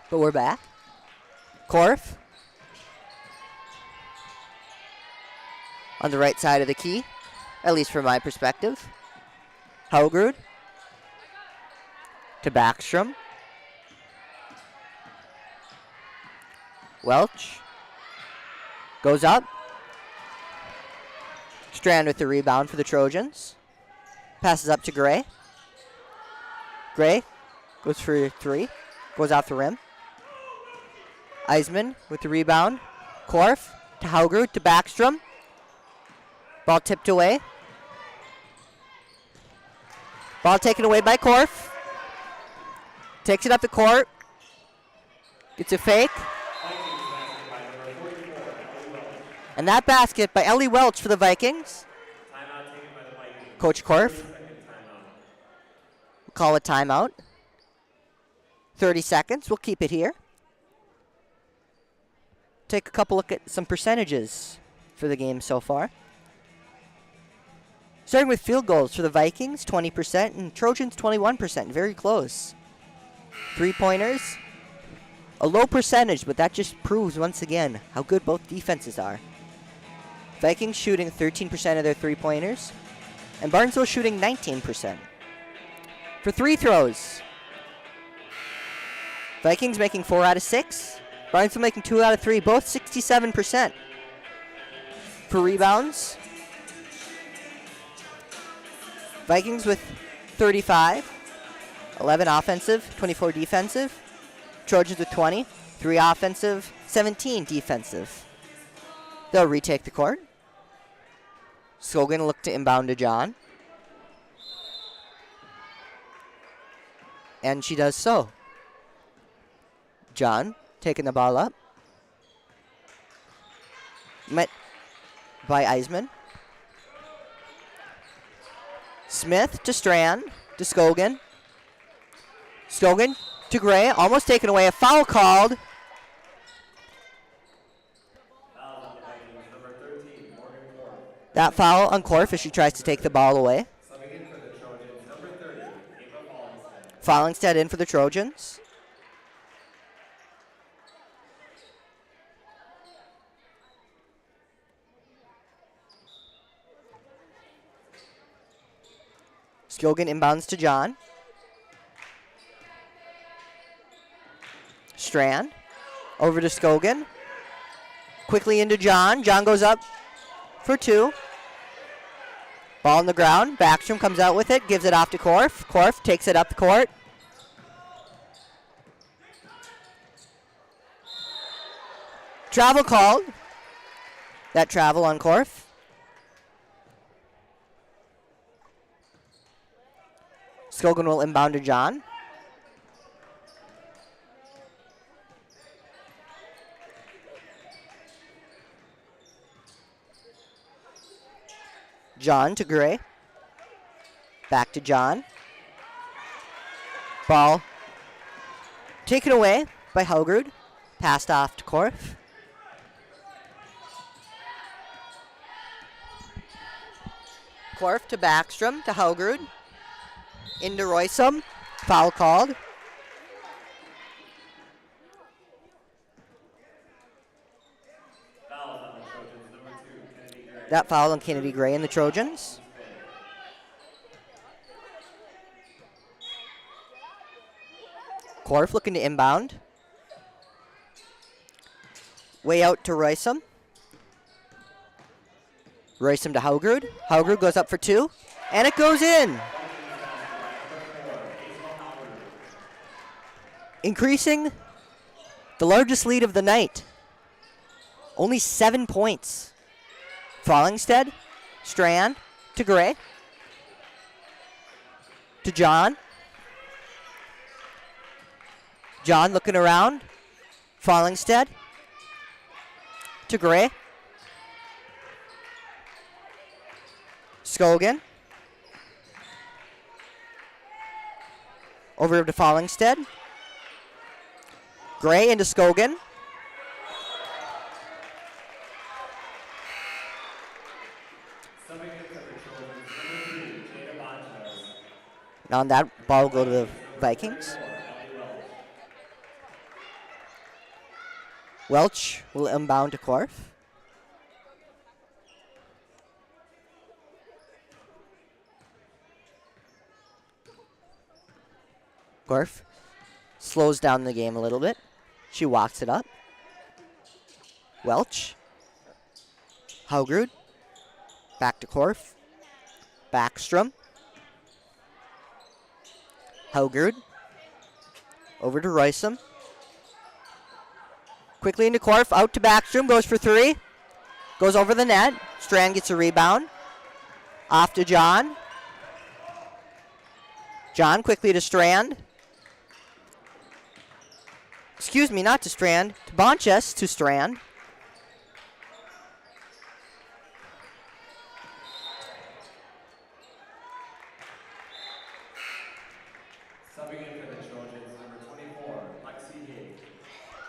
But we're back. Korf. On the right side of the key, at least from my perspective. Haugrud. To Backstrom. Welch. Goes up. Strand with the rebound for the Trojans. Passes up to Gray. Gray goes for three. Goes off the rim. Eisman with the rebound. Korf to Haugrud to Backstrom. Ball tipped away. Ball taken away by Korf. Takes it up the court. Gets a fake. And that basket by Ellie Welch for the Vikings. Timeout taken by the Vikings. Coach Korf. 30-second timeout. Call a timeout. 30 seconds. We'll keep it here. Take a couple look at some percentages for the game so far. Starting with field goals for the Vikings, 20%, and Trojans, 21%. Very close. Three-pointers, a low percentage, but that just proves once again how good both defenses are. Vikings shooting 13% of their three-pointers, and Barnesville shooting 19%. For free throws, Vikings making 4 out of 6, Barnesville making 2 out of 3, both 67%. For rebounds, Vikings with 35, 11 offensive, 24 defensive. Trojans with 20, 3 offensive, 17 defensive. They'll retake the court. Scogan will look to inbound to John. And she does so. John taking the ball up. Met by Eisman. Smith to Strand, to Scogan. Scogan to Gray, almost taken away. A foul called. That foul on Korf as she tries to take the ball away. Fallingstead in for the Trojans. Scogan inbounds to John. Strand. Over to Scogan. Quickly into John. John goes up for 2. Ball on the ground. Backstrom comes out with it. Gives it off to Korf. Korf takes it up the court. Travel called. That travel on Korf. Scogan will inbound to John. John to Gray. Back to John. Ball taken away by Helgrud. Passed off to Korf. Korf to Backstrom to Helgrud. Into Roysum. Foul called. That foul on Kennedy Gray and the Trojans. Korf looking to inbound. Way out to Roysum. Roysum to Helgrud. Helgrud goes up for 2. And it goes in. Increasing the largest lead of the night. Only 7 points. Fallingstead, Strand to Gray. To John. John looking around. Fallingstead. To Gray. Scogan. Over to Fallingstead. Gray into Scogan. And on that, ball will go to the Vikings. Welch will inbound to Korf. Korf slows down the game a little bit. She walks it up. Welch. Helgrud. Back to Korf. Backstrom. Helgrud. Over to Roysum. Quickly into Korf. Out to Backstrom. Goes for 3. Goes over the net. Strand gets a rebound. Off to John. John quickly to Strand. Excuse me, not to Strand. To Bonches to Strand.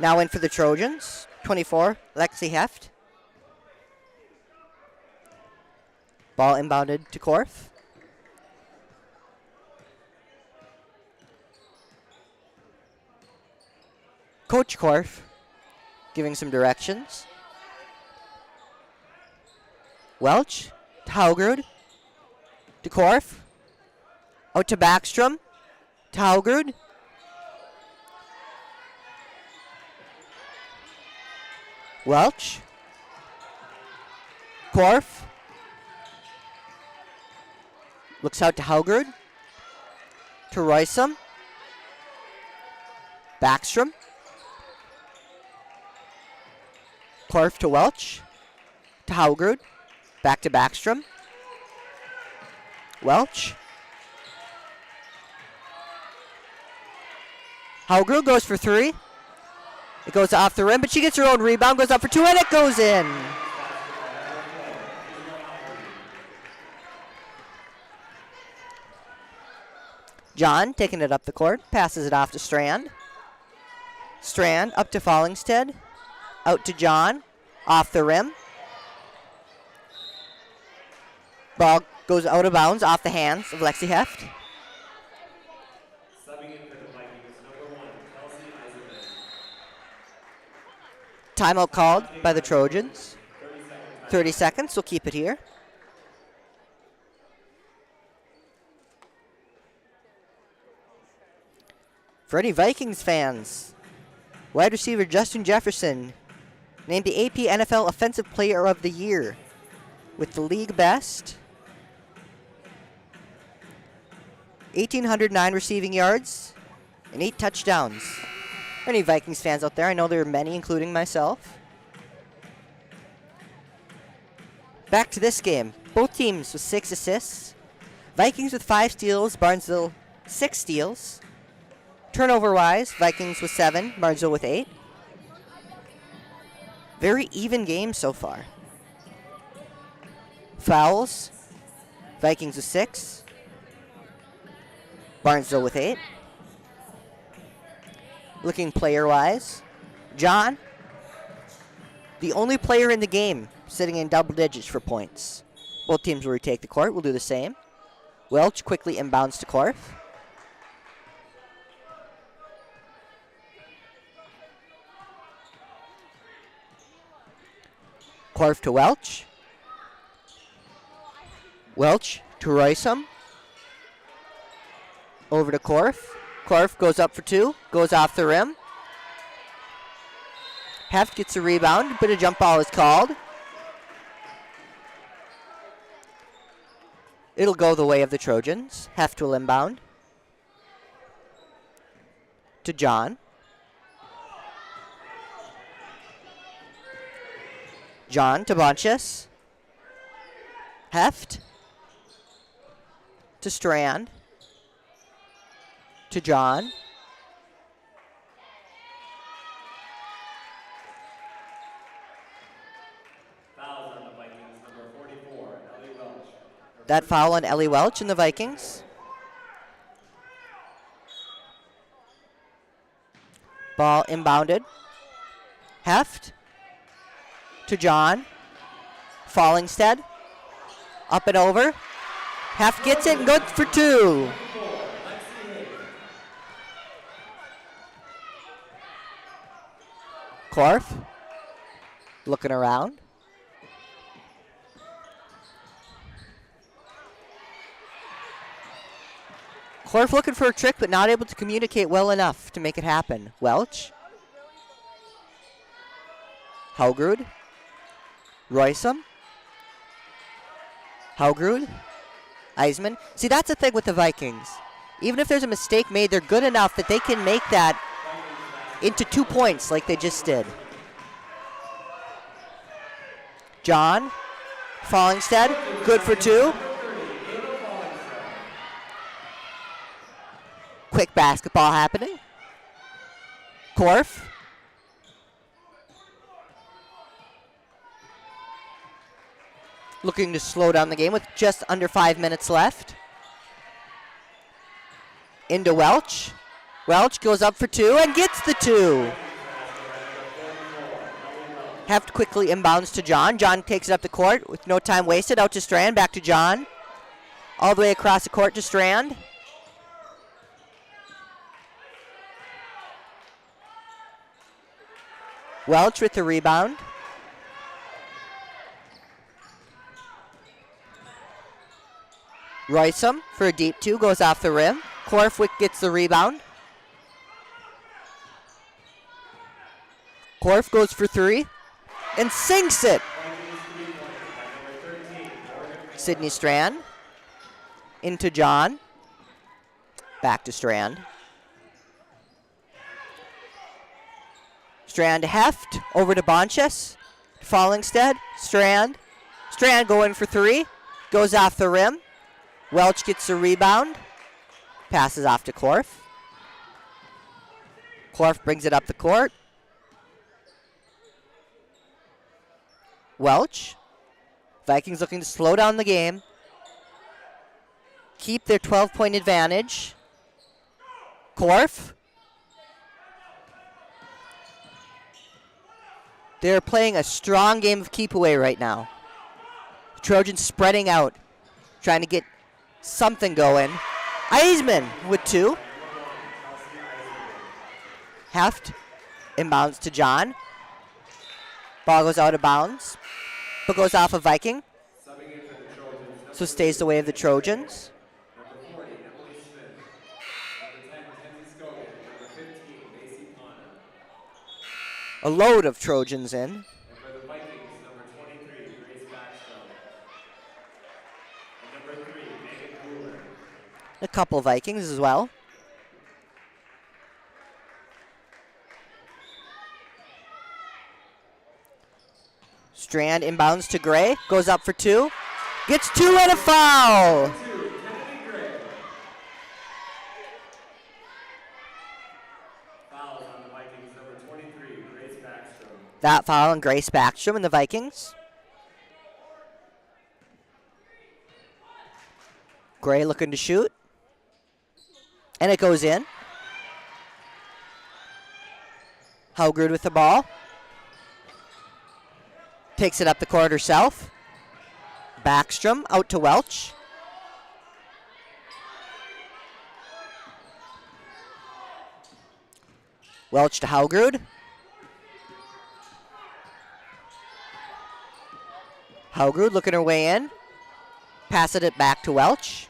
Now in for the Trojans, 24, Lexi Heft. Ball inbounded to Korf. Coach Korf giving some directions. Welch to Haugerud to Korf. Out to Backstrom to Haugerud. Welch. Korf. Looks out to Haugerud. To Roysum. Backstrom. Korf to Welch. To Haugerud. Back to Backstrom. Welch. Haugerud goes for three. It goes off the rim, but she gets her own rebound, goes up for two, and it goes in. John taking it up the court, passes it off to Strand. Strand up to Fallingstead. Out to John, off the rim. Ball goes out of bounds, off the hands of Lexi Heft. Timeout called by the Trojans. 30 seconds, we'll keep it here. For any Vikings fans, wide receiver Justin Jefferson named the AP NFL Offensive Player of the Year with the league best 1,809 receiving yards and 8 touchdowns. Any Vikings fans out there? I know there are many, including myself. Back to this game. Both teams with 6 assists. Vikings with 5 steals, Barnesville 6 steals. Turnover-wise, Vikings with 7, Barnesville with 8. Very even game so far. Fouls, Vikings with 6. Barnesville with 8. Looking player-wise, John, the only player in the game sitting in double digits for points. Both teams will retake the court. We'll do the same. Welch quickly inbounds to Korf. Korf to Welch. Welch to Roysum. Over to Korf. Korf goes up for 2, goes off the rim. Heft gets a rebound, but a jump ball is called. It'll go the way of the Trojans. Heft will inbound. To John. John to Bonches. Heft. To Strand. To John. That foul on Ellie Welch in the Vikings. Ball inbounded. Heft. To John. Fallingstead. Up and over. Heft gets it and goes for 2. Korf looking around. Korf looking for a trick, but not able to communicate well enough to make it happen. Welch. Haugerud. Roysum. Haugerud. Eisman. See, that's the thing with the Vikings. Even if there's a mistake made, they're good enough that they can make that into 2 points like they just did. John. Fallingstead. Good for 2. Quick basketball happening. Korf. Looking to slow down the game with just under 5 minutes left. Into Welch. Welch goes up for 2 and gets the 2. Heft quickly inbounds to John. John takes it up the court with no time wasted. Out to Strand, back to John. All the way across the court to Strand. Welch with the rebound. Roysum for a deep 2, goes off the rim. Corfwick gets the rebound. Corf goes for 3 and sinks it. Sydney Strand into John. Back to Strand. Strand to Heft, over to Bonches. Fallingstead, Strand. Strand going for 3, goes off the rim. Welch gets the rebound, passes off to Corf. Corf brings it up the court. Welch. Vikings looking to slow down the game, keep their 12-point advantage. Corf. They're playing a strong game of keep away right now. The Trojans spreading out, trying to get something going. Eisman with 2. Heft inbounds to John. Ball goes out of bounds, but goes off a Viking. So stays the way of the Trojans. A load of Trojans in. A couple Vikings as well. Strand inbounds to Gray, goes up for 2, gets 2 and a foul. That foul on Grace Backstrom and the Vikings. Gray looking to shoot. And it goes in. Haugrud with the ball. Takes it up the court herself. Backstrom out to Welch. Welch to Haugrud. Haugrud looking her way in. Passing it back to Welch.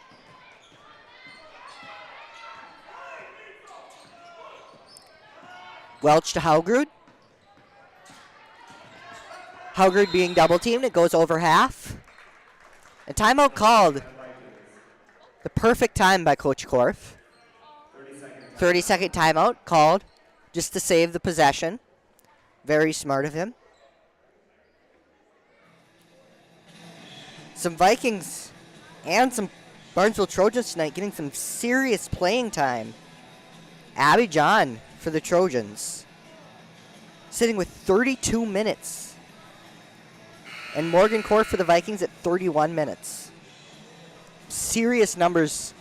Welch to Haugrud. Haugrud being double teamed. It goes over half. A timeout called. The perfect time by Coach Korf. 30-second timeout called just to save the possession. Very smart of him. Some Vikings and some Barnesville Trojans tonight getting some serious playing time. Abby John for the Trojans, sitting with 32 minutes. And Morgan Korf for the Vikings at 31 minutes. Serious numbers,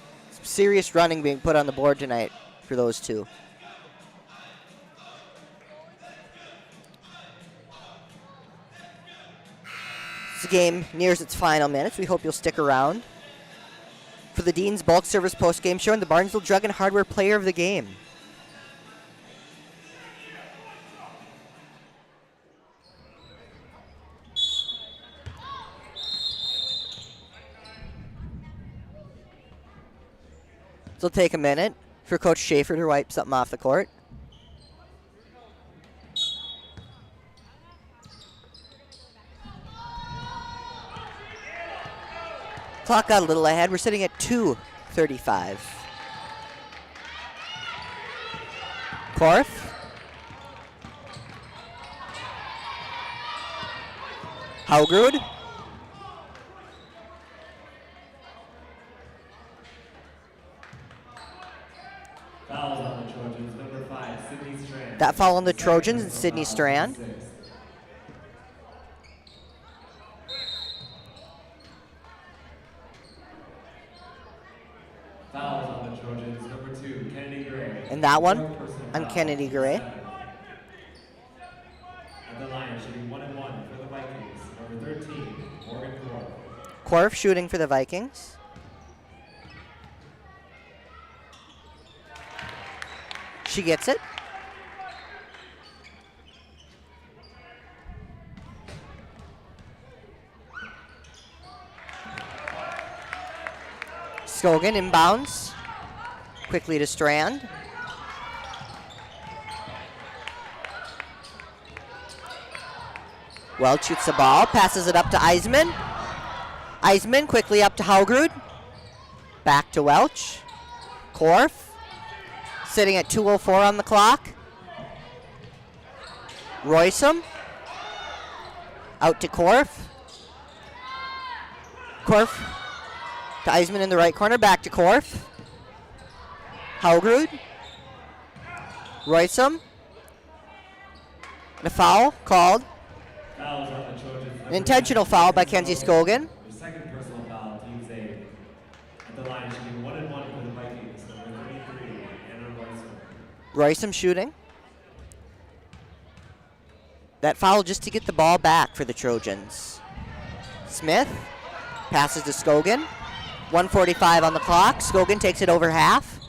serious running being put on the board tonight for those two. The game nears its final minutes. We hope you'll stick around for the Dean's Bulk Service post-game show and the Barnesville Drug and Hardware Player of the Game. So it'll take a minute for Coach Schaefer to wipe something off the court. Clock got a little ahead. We're sitting at 2:35. Korf. Haugrud. Fouls on the Trojans. Number 5, Sydney Strand. That foul on the Trojans and Sydney Strand. Foul Fouls on the Trojans. Number 2, Kennedy Gray. And that one Fourth personal on foul, Kennedy team Gray. 7. At the line, shooting 1 and 1 for the Vikings. Number 13, Morgan Korf. Korf shooting for the Vikings. She gets it. Scogan inbounds. Quickly to Strand. Welch shoots the ball, passes it up to Eisman. Eisman quickly up to Haugrud. Back to Welch. Korf. Sitting at 2:04 on the clock. Roysum. Out to Korf. Korf to Eisman in the right corner. Back to Korf. Haugrud. Roysum. And a foul called. Fouls on the Trojans. An intentional foul by Kenzie Scogan. Their second personal foul, team 8. At the line, shooting 1 and 1 for the Vikings. Number 33, Anna Roysum. Roysum shooting. That foul just to get the ball back for the Trojans. Smith passes to Scogan. 1:45 on the clock. Scogan takes it over half.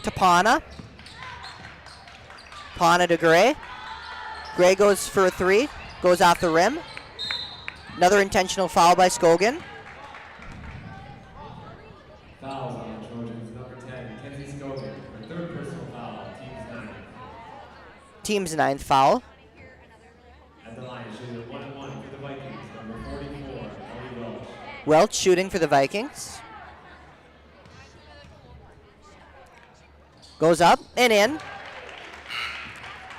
To Pana. Pana to Gray. Gray goes for a 3. Goes off the rim. Another intentional foul by Scogan. Fouls on the Trojans. Number 10, Kenzie Scogan. Her third personal foul, team's 9. Team's 9th foul. At the line, shooting 1 and 1 for the Vikings. Number 44, Ellie Welch. Welch shooting for the Vikings. Goes up and in.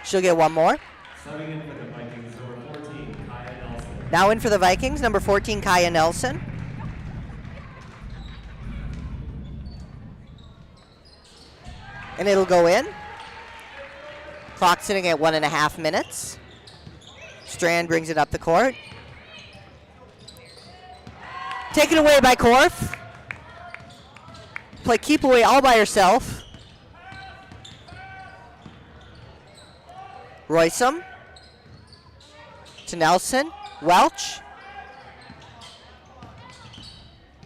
She'll get one more. Subbing in for the Vikings, number 14, Kaya Nelson. Now in for the Vikings, number 14, Kaya Nelson. And it'll go in. Clock sitting at 1.5 minutes. Strand brings it up the court. Taken away by Korf. Play keep away all by herself. Roysum. To Nelson. Welch.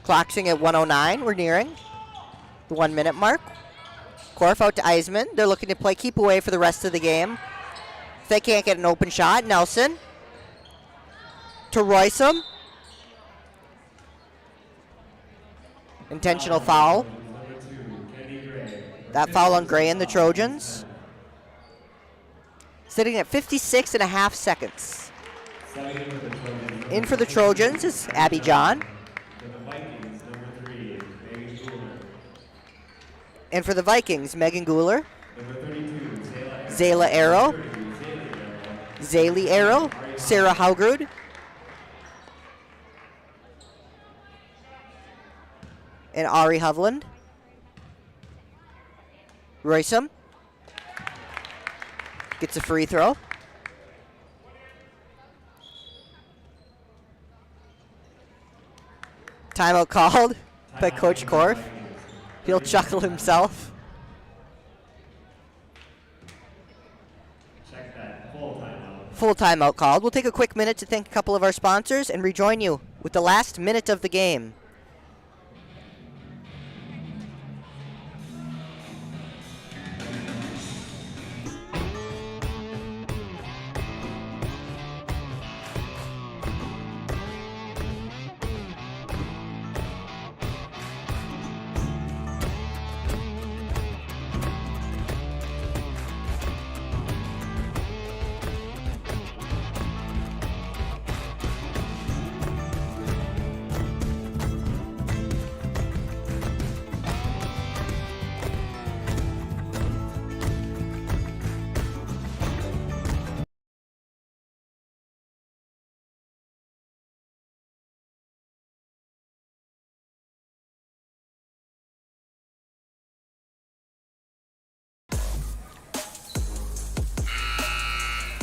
Clock sitting at 1:09. We're nearing the 1 minute mark. Korf out to Eisman. They're looking to play keep away for the rest of the game. If they can't get an open shot, Nelson. To Roysum. Intentional foul. Number 2, Kenny Gray. That foul on Gray and the Trojans. Sitting at 56.5 seconds. Subbing in for the Trojans. In for the Trojans is Abby John. For the Vikings, number 3, Megan Schuler. And for the Vikings, Megan Guler. Number 32, Zayla Arrow. 30, Zaylee Arrow. Sarah Haugrud. And Ari Hovland. Roysum. Gets a free throw. Timeout called by Coach Korf. He'll chuckle himself. Check that. Full timeout. Full timeout called. We'll take a quick minute to thank a couple of our sponsors and rejoin you with the last minute of the game.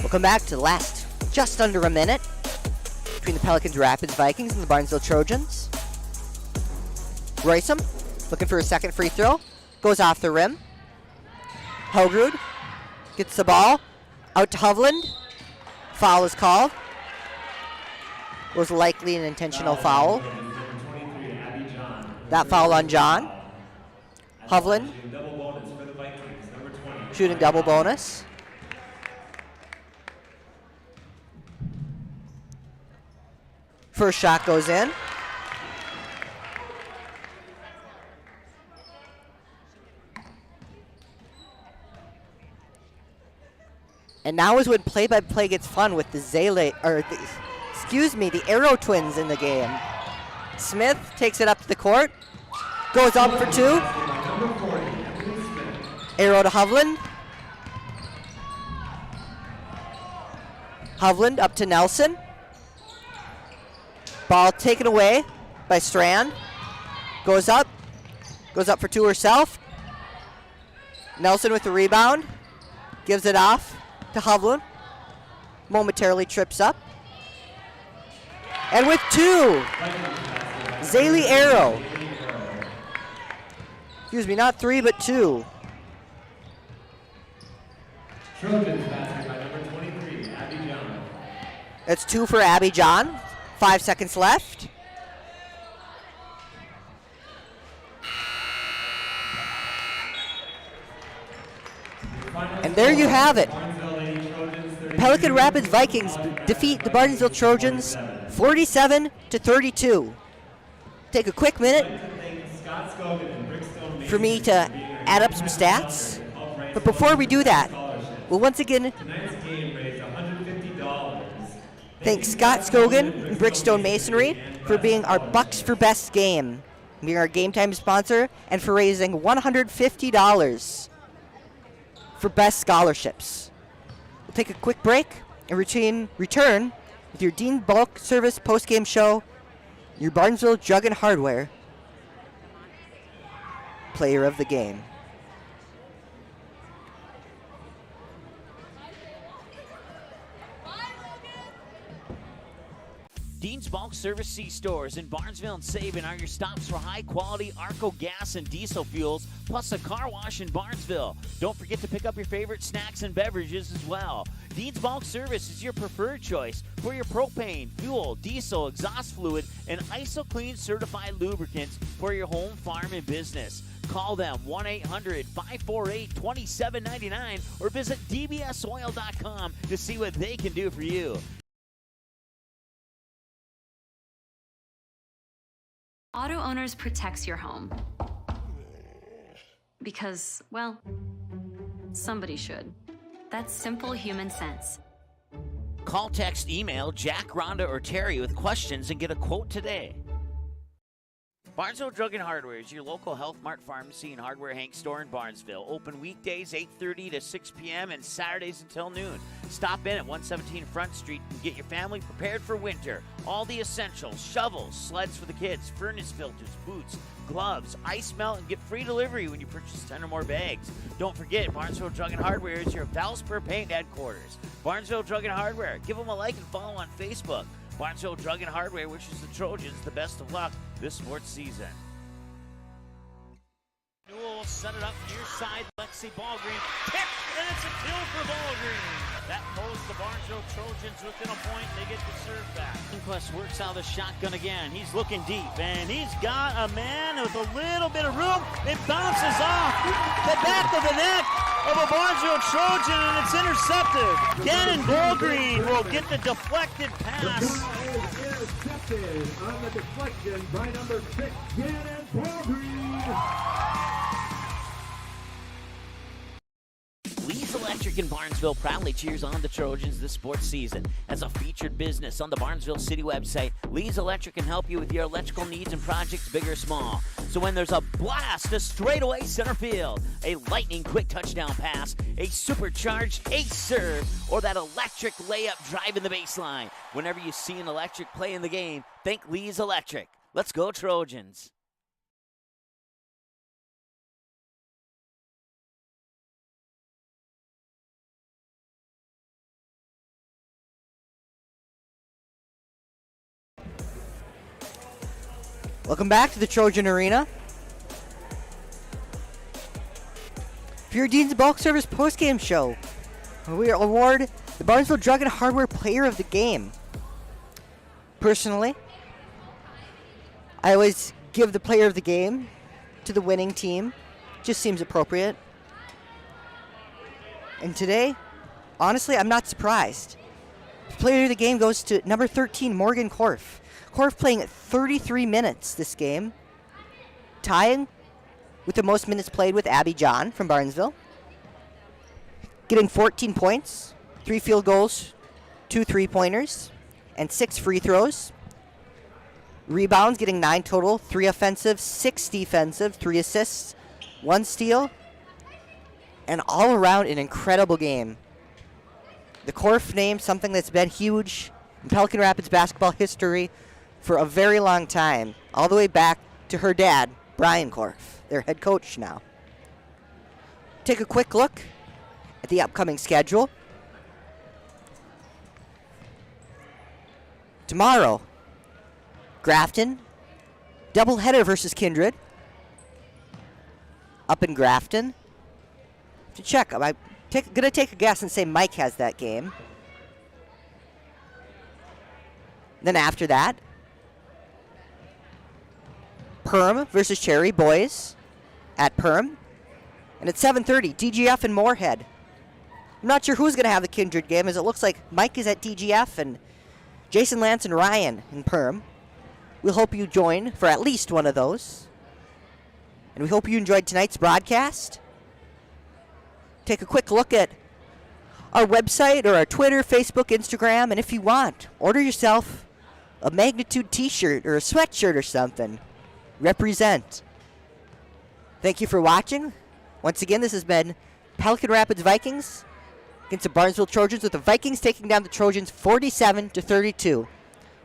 Welcome back to the last just under a minute between the Pelicans Rapids Vikings and the Barnesville Trojans. Roysum Looking for a second free throw. Goes off the rim. Hogrud gets the ball. Out to Hovland. Foul is called. Was likely an intentional foul. That foul on John. Hovland shooting double bonus. First shot goes in. And now is when play-by-play gets fun with the the Arrow twins in the game. Smith takes it up to the court, goes up for two. Arrow to Hovland. Hovland up to Nelson. Ball taken away by Strand. Goes up for two herself. Nelson with the rebound. Gives it off to Hovland. Momentarily trips up. And with two, Zaylee Arrow. Excuse me, not three, but two. Trojans basket by number 23, Abby John. That's two for Abby John. 5 seconds left. And there you have it. Pelican Rapids Vikings defeat the Barnesville Trojans 47-32. Take a quick minute for me to add up some stats. But before we do that, we'll once again thank Scott Scogan and Brickstone Masonry for being our Bucks for Best game, being our game time sponsor, and for raising $150 for best scholarships. We'll take a quick break and return with your Dean Bulk Service post-game show, your Barnesville Drug and Hardware player of the game. Dean's Bulk Service C-Stores in Barnesville and Sabin are your stops for high-quality Arco gas and diesel fuels, plus a car wash in Barnesville. Don't forget to pick up your favorite snacks and beverages as well. Dean's Bulk Service is your preferred choice for your propane, fuel, diesel, exhaust fluid, and ISO-Clean certified lubricants for your home, farm, and business. Call them 1-800-548-2799 or visit dbsoil.com to see what they can do for you. Auto Owners protects your home. Because, well, somebody should. That's simple human sense. Call, text, email Jack, Rhonda, or Terry with questions and get a quote today. Barnesville Drug and Hardware is your local Health Mart pharmacy and hardware Hank store in Barnesville. Open weekdays 8:30 to 6 p.m. and Saturdays until noon. Stop in at 117 Front Street and get your family prepared for winter. All the essentials, shovels, sleds for the kids, furnace filters, boots, gloves, ice melt, and get free delivery when you purchase 10 or more bags. Don't forget, Barnesville Drug and Hardware is your Valspar Paint headquarters. Barnesville Drug and Hardware. Give them a like and follow on Facebook. Barnesville Drug and Hardware wishes the Trojans the best of luck this sports season. Newell will set it up near side. Lexi Ballgreen kick, and it's a kill for Ballgreen. That pulls the Barnesville Trojans within a point. They get the serve back. Inquest works out the shotgun again. He's looking deep, and he's got a man with a little bit of room. It bounces off the back of the net of a Barnesville Trojan, and it's intercepted. Gannon Ballgreen will get the deflected pass. Intercepted on the deflection by number 6, Gannon Ballgreen. Lee's Electric in Barnesville proudly cheers on the Trojans this sports season. As a featured business on the Barnesville City website, Lee's Electric can help you with your electrical needs and projects big or small. So when there's a blast to straightaway center field, a lightning quick touchdown pass, a supercharged ace serve, or that electric layup driving the baseline, whenever you see an electric play in the game, think Lee's Electric. Let's go Trojans. Welcome back to the Trojan Arena. for your Dean's Bulk Service postgame show, where we award the Barnesville Drug and Hardware Player of the Game. Personally, I always give the Player of the Game to the winning team. Just seems appropriate. And today, honestly, I'm not surprised. The Player of the Game goes to number 13, Morgan Korf. Korf playing 33 minutes this game, tying with the most minutes played with Abby John from Barnesville. Getting 14 points, 3 field goals, 2 3-pointers, and 6 free throws. Rebounds, getting 9 total, 3 offensive, 6 defensive, 3 assists, 1 steal, and all around an incredible game. The Korf name, something that's been huge in Pelican Rapids basketball history for a very long time, all the way back to her dad, Brian Korf, their head coach now. Take a quick look at the upcoming schedule. Tomorrow, Grafton, doubleheader versus Kindred. Up in Grafton. To check, I'm gonna take a guess and say Mike has that game. Then after that, Perm versus Cherry boys at Perm. And at 7:30, DGF and Moorhead. I'm not sure who's going to have the Kindred game, as it looks like Mike is at DGF and Jason, Lance, and Ryan in Perm. We'll hope you join for at least one of those. And we hope you enjoyed tonight's broadcast. Take a quick look at our website or our Twitter, Facebook, Instagram, and if you want, order yourself a Magnitude t-shirt or a sweatshirt or something. Represent. Thank you for watching. Once again, this has been Pelican Rapids Vikings against the Barnesville Trojans, with the Vikings taking down the Trojans 47-32.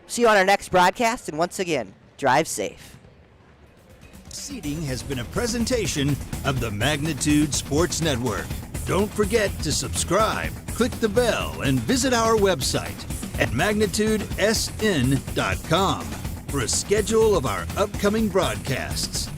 See you on our next broadcast, and once again, drive safe. Seating has been a presentation of the Magnitude Sports Network. Don't forget to subscribe, click the bell, and visit our website at magnitudesn.com for a schedule of our upcoming broadcasts.